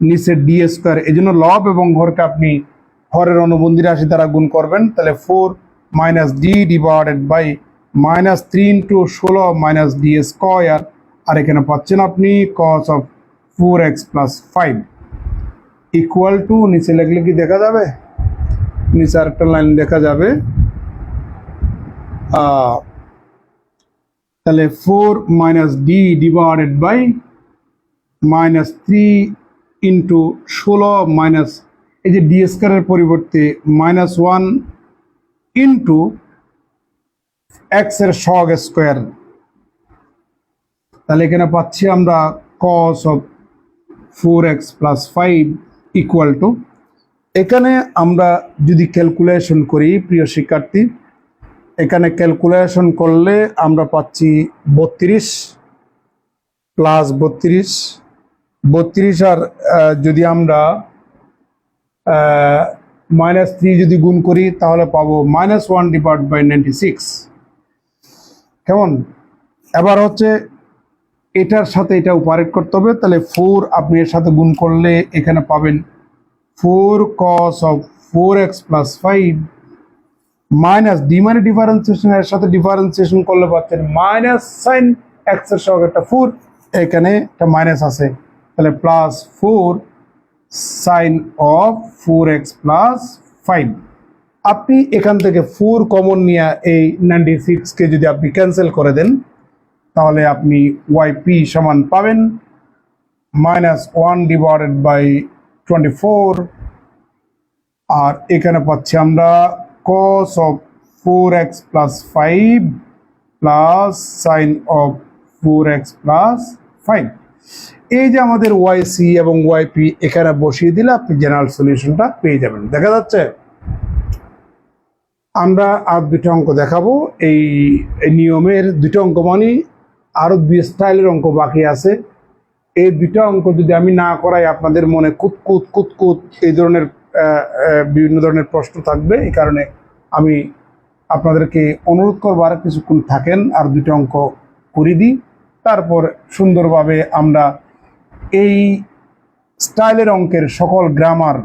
নিচে ডি স্কোয়ার, এই জন্য লব এবং হরকে আপনি হরের অনুবন্ধী রাশি দ্বারা গুণ করবেন। তাহলে 4 minus D divided by minus 3 into 16 minus D square, আর এখানে পাচ্ছেন আপনি cos of 4x plus 5 equal to, নিচে লিখলে কি দেখা যাবে? নিচে আরেকটা লাইন দেখা যাবে, তাহলে 4 minus D divided by minus 3 into 16 minus, এই যে ডি স্কোয়ারের পরিবর্তে মাইনাস 1 ইন্টু এক্স এর সহগ স্কোয়ার, তাহলে এখানে পাচ্ছি আমরা cos of 4x plus 5 equal two, এখানে আমরা যদি ক্যালকুলেশন করি প্রিয় শিক্ষার্থী, এখানে ক্যালকুলেশন করলে আমরা পাচ্ছি 32 প্লাস 32 আর যদি আমরা মাইনাস 3 যদি গুণ করি, তাহলে পাবো মাইনাস 1 ডিভাইড বাই 96। কেমন? এবার হচ্ছে এটার সাথে এটা অপারেট করতে হবে, তাহলে 4 আপনি এর সাথে গুণ করলে এখানে পাবেন 4 cos of 4x plus 5 minus D মানে ডিফারেন্সিয়েশন, এর সাথে ডিফারেন্সিয়েশন করলে পাচ্ছেন মাইনাস সাইন এক্স এর সহগ একটা 4, এখানে একটা মাইনাস আছে, তাহলে plus 4 sign of 4x plus 5। আপনি এখান থেকে 4 কমন নিয়ে এই 96কে যদি আপনি ক্যান্সেল করে দেন, তাহলে আপনি yp সমান পাবেন মাইনাস 1 ডিভাইডেড বাই 24, আর এখানে পাচ্ছি আমরা cos of 4x plus 5 plus sin of 4x plus 5। এই যে আমাদের ওয়াই সি এবং ওয়াই পি এখানে বসিয়ে দিলে আপনি জেনারেল সলিউশনটা পেয়ে যাবেন। দেখা যাচ্ছে? আমরা আর দুটো অঙ্ক দেখাবো। এই নিয়মের দুটো অঙ্ক মানে আরো 2 স্টাইলের অঙ্ক বাকি আছে। এই দুটো অঙ্ক যদি আমি না করাই আপনাদের মনে কুতকুত কুতকুত এই ধরনের বিভিন্ন ধরনের প্রশ্ন থাকবে। এই কারণে আমি আপনাদেরকে অনুরোধ করবো আর কিছুক্ষণ থাকেন, আর দুটো অঙ্ক করে দিই, তারপর সুন্দরভাবে আমরা এই স্টাইলের অঙ্কের সকল গ্রামার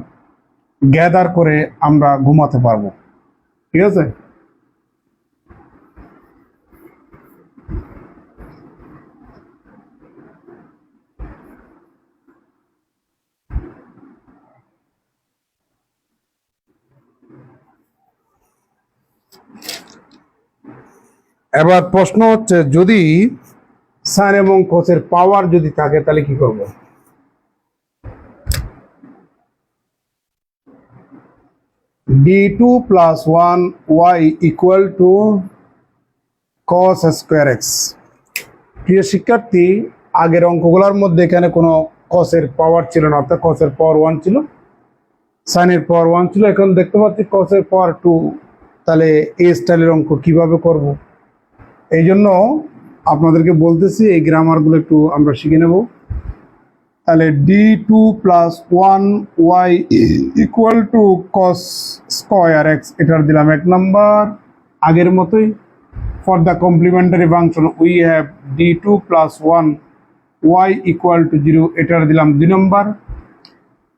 গ্যাদার করে আমরা ঘুমাতে পারবো। ঠিক আছে? এবার প্রশ্ন হচ্ছে, যদি সাইন এবং কোসের পাওয়ার যদি থাকে তাহলে কি করব? d2 plus 1y equal to cos square x। প্রিয় শিক্ষার্থী, আগের অঙ্কগুলোর মধ্যে এখানে কোনো কসের পাওয়ার ছিল না, অর্থাৎ কসের পাওয়ার 1 ছিল, সাইনের পাওয়ার 1 ছিল। এখন দেখতে পাচ্ছি কসের পাওয়ার 2। তাহলে এই স্টাইলের অঙ্ক কিভাবে করব? এই জন্য আপনাদেরকে বলতেছি এই গ্রামারগুলো একটু আমরা শিখে নেব। তাহলে d2 plus 1y equal to cos square x, এটার দিলাম 1 নাম্বার। আগের মতোই for the complementary function we have d2 plus 1y equal to 0, এটার দিলাম 2 নাম্বার।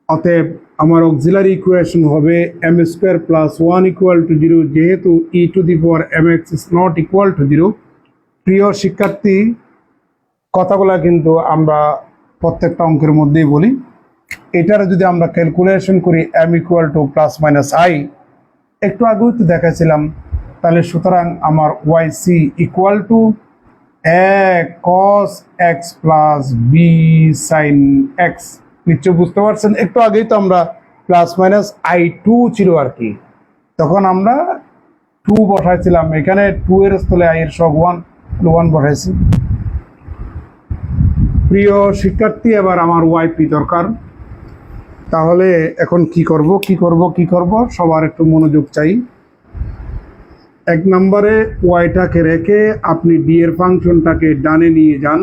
অতএব আমার অক্সিলারি ইকুয়েশন হবে m square plus 1 equal to 0, যেহেতু e to the power mx is not equal to 0। প্রিয় শিক্ষার্থী, কথাগুলো কিন্তু আমরা প্রত্যেকটা অঙ্কের মধ্যেই বলি। এটার যদি আমরা ক্যালকুলেশন করি m equal to plus minus I, একটু আগেও তো দেখাছিলাম। তাহলে সুতরাং আমার Y C equal to A cos X plus B sine X. নিশ্চয় বুঝতে পারছেন, একটু আগেই তো আমরা প্লাস মাইনাস আই টু ছিল আর কি, তখন আমরা 2 বসাইছিলাম। এখানে 2 এর স্থলে আই এর সব 1 বসাইছি। প্রিয় শিক্ষার্থী, এবার আমার ওয়াইপি দরকার। তাহলে এখন কি করব সবার একটু মনোযোগ চাই। 1 নম্বরে ওয়াইটাকে রেখে আপনি ডি এর ফাংশনটাকে ডানে নিয়ে যান,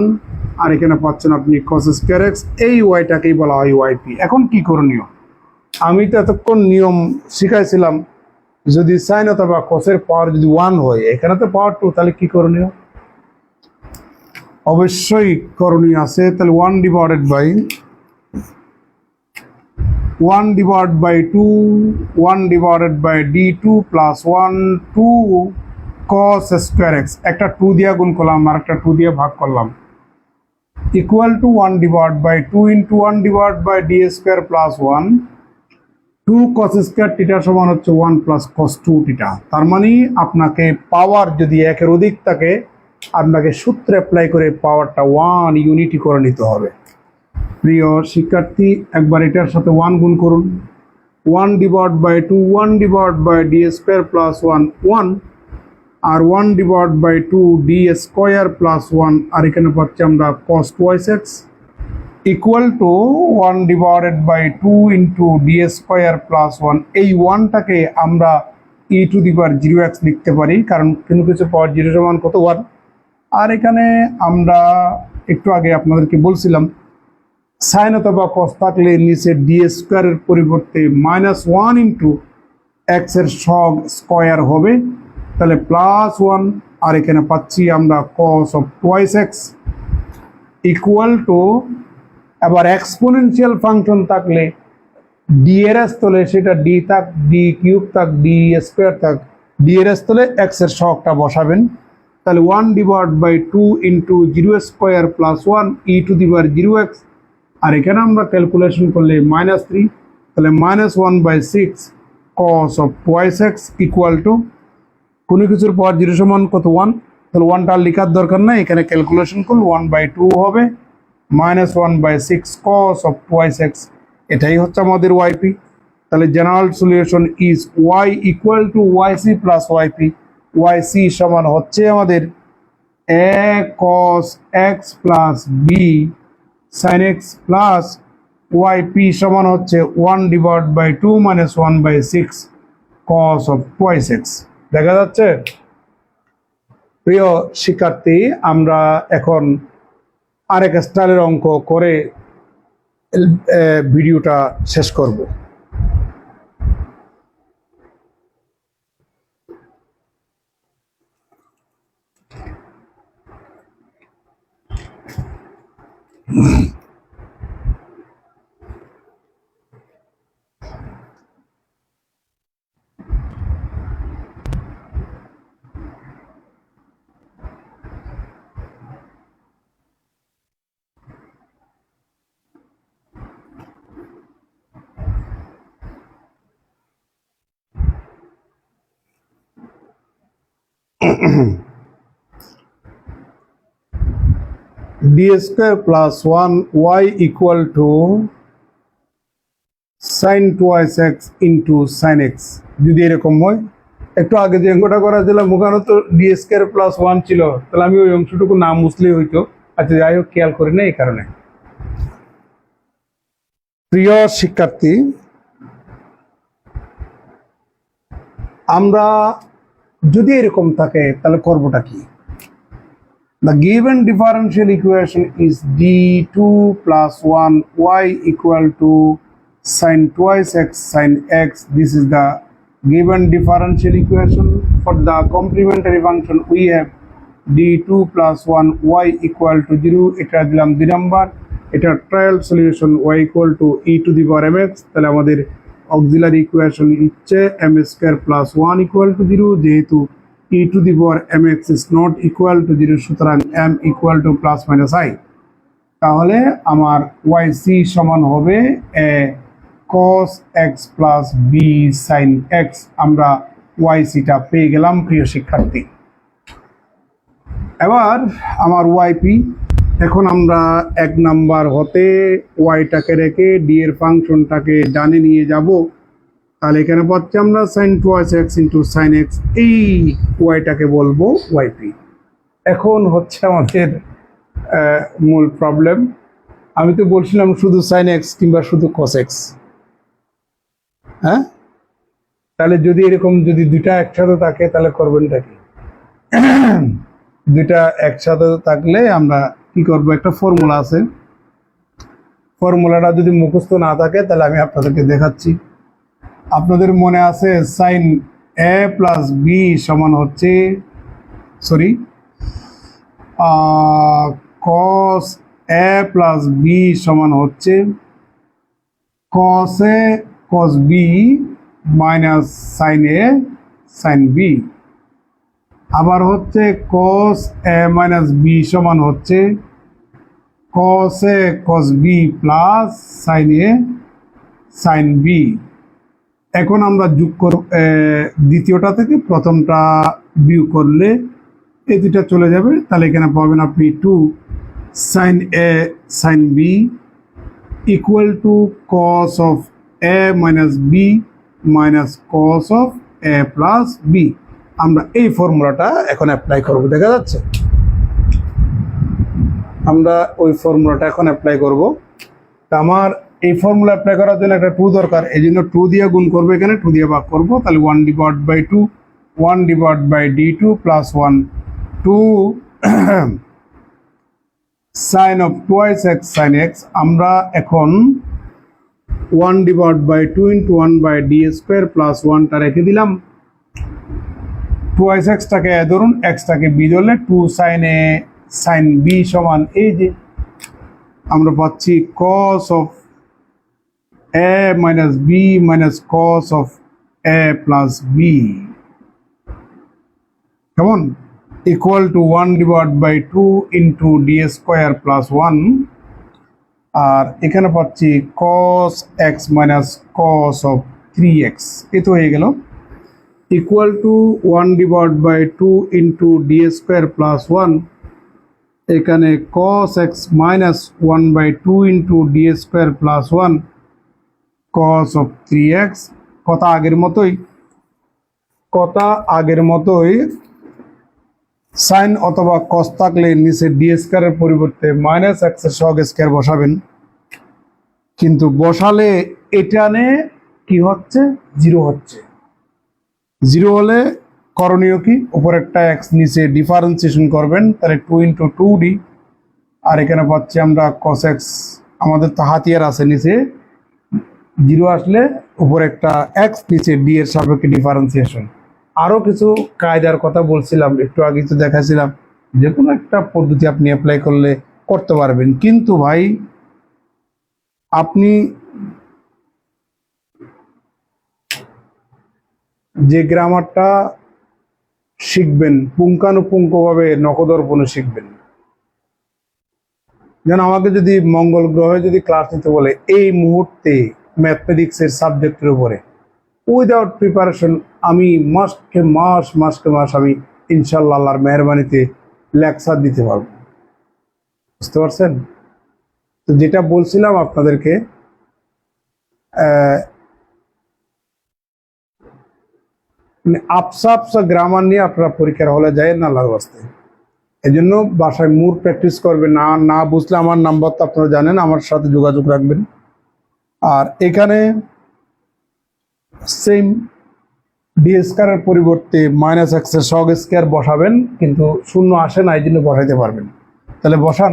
আর এখানে পাচ্ছেন আপনি cos স্কয়ার x। এই ওয়াইটাকেই বলা হয় ওয়াইপি। এখন কি করণীয়? আমি তো এতক্ষণ নিয়ম শিখাইছিলাম, যদি সাইন অথবা কসের পাওয়ার যদি 1 হয়, এখানে তো পাওয়ার 2, তাহলে কি করণীয়? অবশ্যই করণীয় আছে। তাহলে 1 divided by 2 1 divided by d2 plus 1 2 cos square x, একটা 2 দিয়ে গুণ করলাম আর একটা 2 দিয়ে ভাগ করলাম, equal to 1 divide by 2 into 1 divide by d square plus 1 2 cos square theta সমান হচ্ছে 1 প্লাস cos 2 থিটা। তার মানে আপনাকে পাওয়ার যদি একের অধিক থাকে, আপনাকে সূত্র অ্যাপ্লাই করে পাওয়ারটা 1 ইউনিটি করে নিতে হবে। প্রিয় শিক্ষার্থী, একবার এটার সাথে 1 গুণ করুন। 1 divide by 2 1 divide by D square plus 1 আর 1 divide by 2 D square plus 1, আর এখানে পাচ্ছি আমরা cos twice x equal to 1 divided by 2 into D square plus 1। এই 1টাকে আমরা ই টু দি পাওয়ার 0x লিখতে পারি, কারণ কিছু পাওয়ার 0 সমান কত 1। আর এখানে আমরা একটু আগে আপনাদেরকে বলছিলাম, সাইন অথবা কস থাকলে নিচে ডি স্কোয়ারের পরিবর্তে -1 ইন্টু এক্স এর সব স্কোয়ার হবে, তাহলে +1। আর এখানে পাচ্ছি আমরা cos of twice X equal to, আবার এক্সপোনেনশিয়াল ফাংশন থাকলে ডি এর স্থলে সেটা ডি থাক, ডি কিউব থাক, ডি স্কোয়ার থাক, ডি এর স্থলে এক্স এর সহগটা বসাবেন। তাহলে 1 divide by 2 into 0 square plus 1 E to the power 0x। আর এখানে আমরা ক্যালকুলেশন করলে -3, তাহলে -1/6 cos of twice X equal to, কোনো কিছুর পাওয়ার 0 সমান কত 1, তাহলে 1টা লেখার দরকার নাই, এখানে ক্যালকুলেশন করলে 1/2 হবে, -1/6 cos অফ টুয়াইস এক্স। এটাই হচ্ছে আমাদের ওয়াইপি। তাহলে general solution is Y equal to Y C plus Y P. Y C সমান হচ্ছে আমাদের a cos x plus b sine X plus Y P সমান হচ্ছে 1/2 minus 1/6 cos of twice X. দেখা যাচ্ছে? প্রিয় শিক্ষার্থী, আমরা এখন আরেক স্টাইলের অঙ্ক করে ভিডিওটা শেষ করব। D square plus 1y equal to sine twice X into sine X. যদি এরকম হয়, একটু আগে যে অঙ্কটা করা ছিল ওখানে তো ডি স্কোয়ার প্লাস 1 ছিল, তাহলে আমি ওই অংশটুকু না মুছলেই হইতো। আচ্ছা, যাই হোক, খেয়াল করি না এই কারণে। প্রিয় শিক্ষার্থী, আমরা যদি এরকম থাকে তাহলে করবোটা কি? The given differential equation is d2 plus 1y equal to sin twice x sin x. This is the given differential equation. For the complementary function we have d2 plus 1y equal to 0. এটা দিলাম 2 number. এটা trial solution y equal to e to the power mx। তাহলে আমাদের auxiliary equation হচ্ছে m square plus 1 equal to 0। যেহেতু e to the power mx is not equal to 0, সুতরাং m equal to plus minus I। তাহলে আমার yc সমান হবে a cos x plus b sin x। আমরা yc-টা পেয়ে গেলাম প্রিয় শিক্ষার্থী। এবার আমার yp, এখন আমরা 1 নাম্বার হতে y-টাকে রেখে d এর ফাংশনটাকে ডানে নিয়ে যাব। তাহলে এখানে পাচ্ছি আমরা sine twice X into sine X, এই ওয়াইটাকে বলবো ওয়াইপি। এখন হচ্ছে আমাদের মূল প্রবলেম। আমি তো বলছিলাম শুধু সাইন এক্স কিংবা শুধু কস এক্স। হ্যাঁ, তাহলে যদি এরকম যদি দুইটা একসাথে থাকে তাহলে করবেনটা কি? দুইটা একসাথে থাকলে আমরা কি করব? একটা ফর্মুলা আছে, ফর্মুলাটা যদি মুখস্থ না থাকে তাহলে আমি আপনাদেরকে দেখাচ্ছি। আপনাদের মনে আছে সাইন এ প্লাস বি সমান হচ্ছে কস এ প্লাস বি সমান হচ্ছে কস এ কস B minus sine A sine B. আবার হচ্ছে কস এ মাইনাস বি সমান হচ্ছে কস এ কস B plus sign A sine B. এখন আমরা যোগ করব, দ্বিতীয়টা থেকে প্রথমটা বিয়োগ করলে এই দুইটা চলে যাবে। তাহলে এখানে পাবেন আপনি 2 sine A sine B equal to cos of A minus B minus cos of A plus B. আমরা এই ফর্মুলাটা এখন অ্যাপ্লাই করব। দেখা যাচ্ছে? আমরা ওই ফর্মুলাটা এখন অ্যাপ্লাই করব। তা আমার এই ফর্মুলা অ্যাপ্লাই করার জন্য একটা 2 দরকার, এই জন্য 2 দিয়ে গুণ করবো, এখানে 2 দিয়ে ভাগ করবো। তাহলে 1/2 1/d2 plus 1 2 sine of twice X sine X. আমরা এখন 1/2 ইন্টু 1/d স্কোয়ার প্লাস 1টা রেখে দিলাম। টুয়াইস এক্সটাকে এ ধরুন, এক্সটাকে বি ধরলে 2 সাইন এ সাইন বি সমান এই যে আমরা পাচ্ছি cos of a minus b minus cos of a plus b, কেমন? Equal to 1/2 into d square plus 1। আর এখানে পাচ্ছি cos x minus cos of 3x, এ তো হয়ে গেল। Equal to 1/2 into d square plus 1। এখানে cos x minus 1/2 into d square plus 1 cos of 3x। কথা আগের মতোই সাইন অথবা কস থাকলে নিচে ডি স্কয়ারের পরিবর্তে মাইনাস এক্স এর সহগ স্কয়ার বসাবেন, কিন্তু বসালে এটানে কি হচ্ছে, জিরো হচ্ছে। জিরো হলে করণীয় কি, উপর একটা এক্স নিচে ডিফারেন্সিয়েশন করবেন, তাহলে 2 × 2d, আর এখানে পাচ্ছি আমরা কস এক্স, আমাদের তো হাতিয়ার আছে নিচে, জিরো আসলে উপর একটা এক্স নিচে ডি এর সাপেক্ষে ডিফারেন্সিয়েশন। আরও কিছু কায়দার কথা বলছিলাম, একটু আগে তো দেখাছিলাম, যে কোনো একটা পদ্ধতি আপনি অ্যাপ্লাই করলে করতে পারবেন। কিন্তু ভাই আপনি যে গ্রামারটা শিখবেন পুঙ্খানুপুঙ্খভাবে নখদর্পণে শিখবেন। যেন আমাকে যদি মঙ্গল গ্রহে যদি ক্লাস নিতে বলে এই মুহূর্তে ম্যাথমেটিক্সের সাবজেক্টের উপরে, উইদাউট প্রিপারেশন আমি মাসকে মাস আমি ইনশাল্লাহ আল্লাহর মেহরবানিতে লেকচার দিতে পারবো। বুঝতে পারছেন? তো যেটা বলছিলাম আপনাদেরকে, আপসা গ্রামার নিয়ে আপনারা পরীক্ষার হলে যায় না আল্লাহর ওয়াস্তে। এই জন্য বাসায় মুর প্র্যাকটিস করবেন, না বুঝলে আমার নাম্বার তো আপনারা জানেন, আমার সাথে যোগাযোগ রাখবেন। আর এখানে সেম ডি স্কয়ারের পরিবর্তে মাইনাস এক্স এর সহগ স্কয়ার বসাবেন, কিন্তু শূন্য আসে না, এই জন্য বসাইতে পারবেন। তাহলে বসান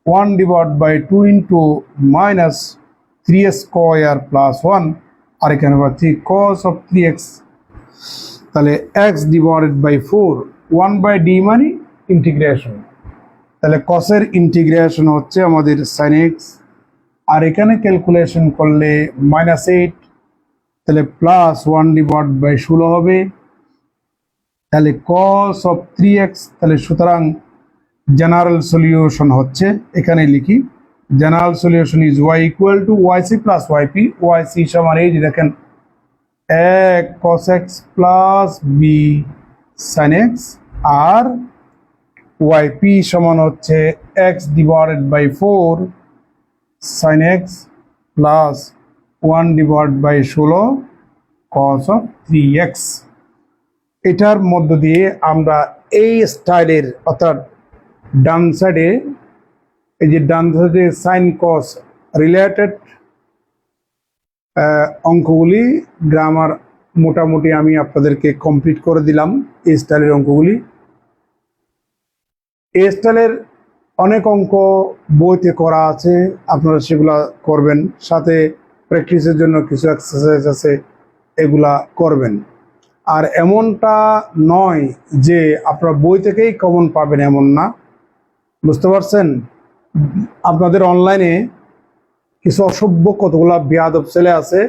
1/2 × -3 স্কয়ার প্লাস 1, আর এখানে পাচ্ছি cos of 3x, তাহলে x/4, 1/d মানে ইন্টিগ্রেশন, তাহলে cos-এর ইন্টিগ্রেশন হচ্ছে আমাদের sin x, আর এখানে ক্যালকুলেশন করলে -8, তাহলে প্লাস 1/16 হবে, তাহলে cos of 3x, তাহলে সুতরাং জেনারেল সলিউশন হচ্ছে, এখানে লিখি general solution is y = yc + yp, yc সমান এই যে দেখেন a cos x plus b sin x, আর yp সমান হচ্ছে x/4 sin x plus 1/16 cos of 3x। এটার মধ্য দিয়ে আমরা এই স্টাইলের, অর্থাৎ ডান সাইডে, এই যে ডান সাইডে সাইন কস রিলেটেড অঙ্কগুলি গ্রামার মোটামুটি আমি আপনাদেরকে কমপ্লিট করে দিলাম। এই স্টাইলের অঙ্কগুলি, এই স্টাইলের অনেক অঙ্ক বইতে করা আছে, আপনারা সেগুলা করবেন, সাথে প্র্যাকটিসের জন্য কিছু এক্সারসাইজ আছে, এগুলা করবেন। আর এমনটা নয় যে আপনারা বই থেকেই কমন পাবেন, এমন না। বুঝতে পারছেন? আপনাদের অনলাইনে কিছু অসভ্য কতগুলা বেয়াদব ছেলে আছে,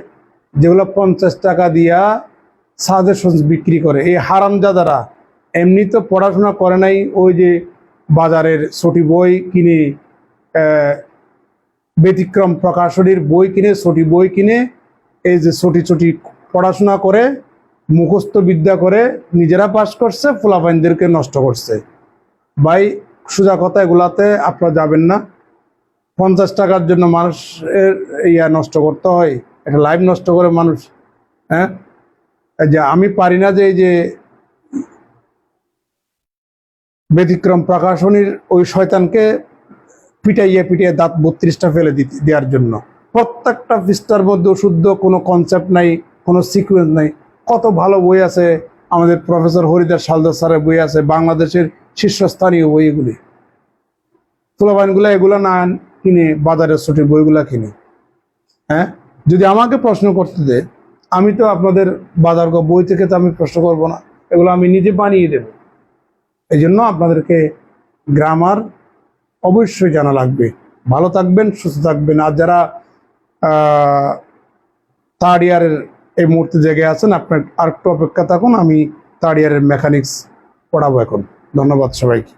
যেগুলো 50 টাকা দিয়া সাজেশন বিক্রি করে। এই হারামজাদারা এমনি তো পড়াশোনা করে নাই, ওই যে বাজারের ছোটি বই কিনে, ব্যতিক্রম প্রকাশনীর বই কিনে, ছোটি বই কিনে, এই যে ছোটি পড়াশোনা করে, মুখস্থ বিদ্যা করে নিজেরা পাস করছে, ফুলাফাইনদেরকে নষ্ট করছে। ভাই সোজা কথা, এগুলাতে আপনারা যাবেন না। 50 টাকার জন্য মানুষের নষ্ট করতে হয়, এটা লাইফ নষ্ট করে মানুষ। হ্যাঁ, যে আমি পারি না যে এই যে ব্যতিক্রম প্রকাশনীর ওই শয়তানকে পিটাইয়া দাঁত 32টা ফেলে দেওয়ার জন্য। প্রত্যেকটা পৃষ্ঠার মধ্যে শুদ্ধ কোনো কনসেপ্ট নাই, কোনো সিকুয়েন্স নাই। কত ভালো বই আছে, আমাদের প্রফেসর হরিদাস সালদার স্যারের বই আছে, বাংলাদেশের শীর্ষস্থানীয় বই, এগুলি ফুলাবাইনগুলো এগুলো না কিনে বাজারের ছোটি বইগুলা কিনে। হ্যাঁ, যদি আমাকে প্রশ্ন করতে দে, আমি তো আপনাদের বাজার বই থেকে তো আমি প্রশ্ন করব না, এগুলো আমি নিজে বানিয়ে দেব। এই জন্য আপনাদেরকে গ্রামার অবশ্যই জানা লাগবে। ভালো থাকবেন, সুস্থ থাকবেন। আর যারা 3rd ইয়ারের এই মুহূর্তে জেগে আছেন, আপনার আরেকটু অপেক্ষা থাকুন, আমি 3rd ইয়ারের মেকানিক্স পড়াবো এখন। ধন্যবাদ সবাইকে।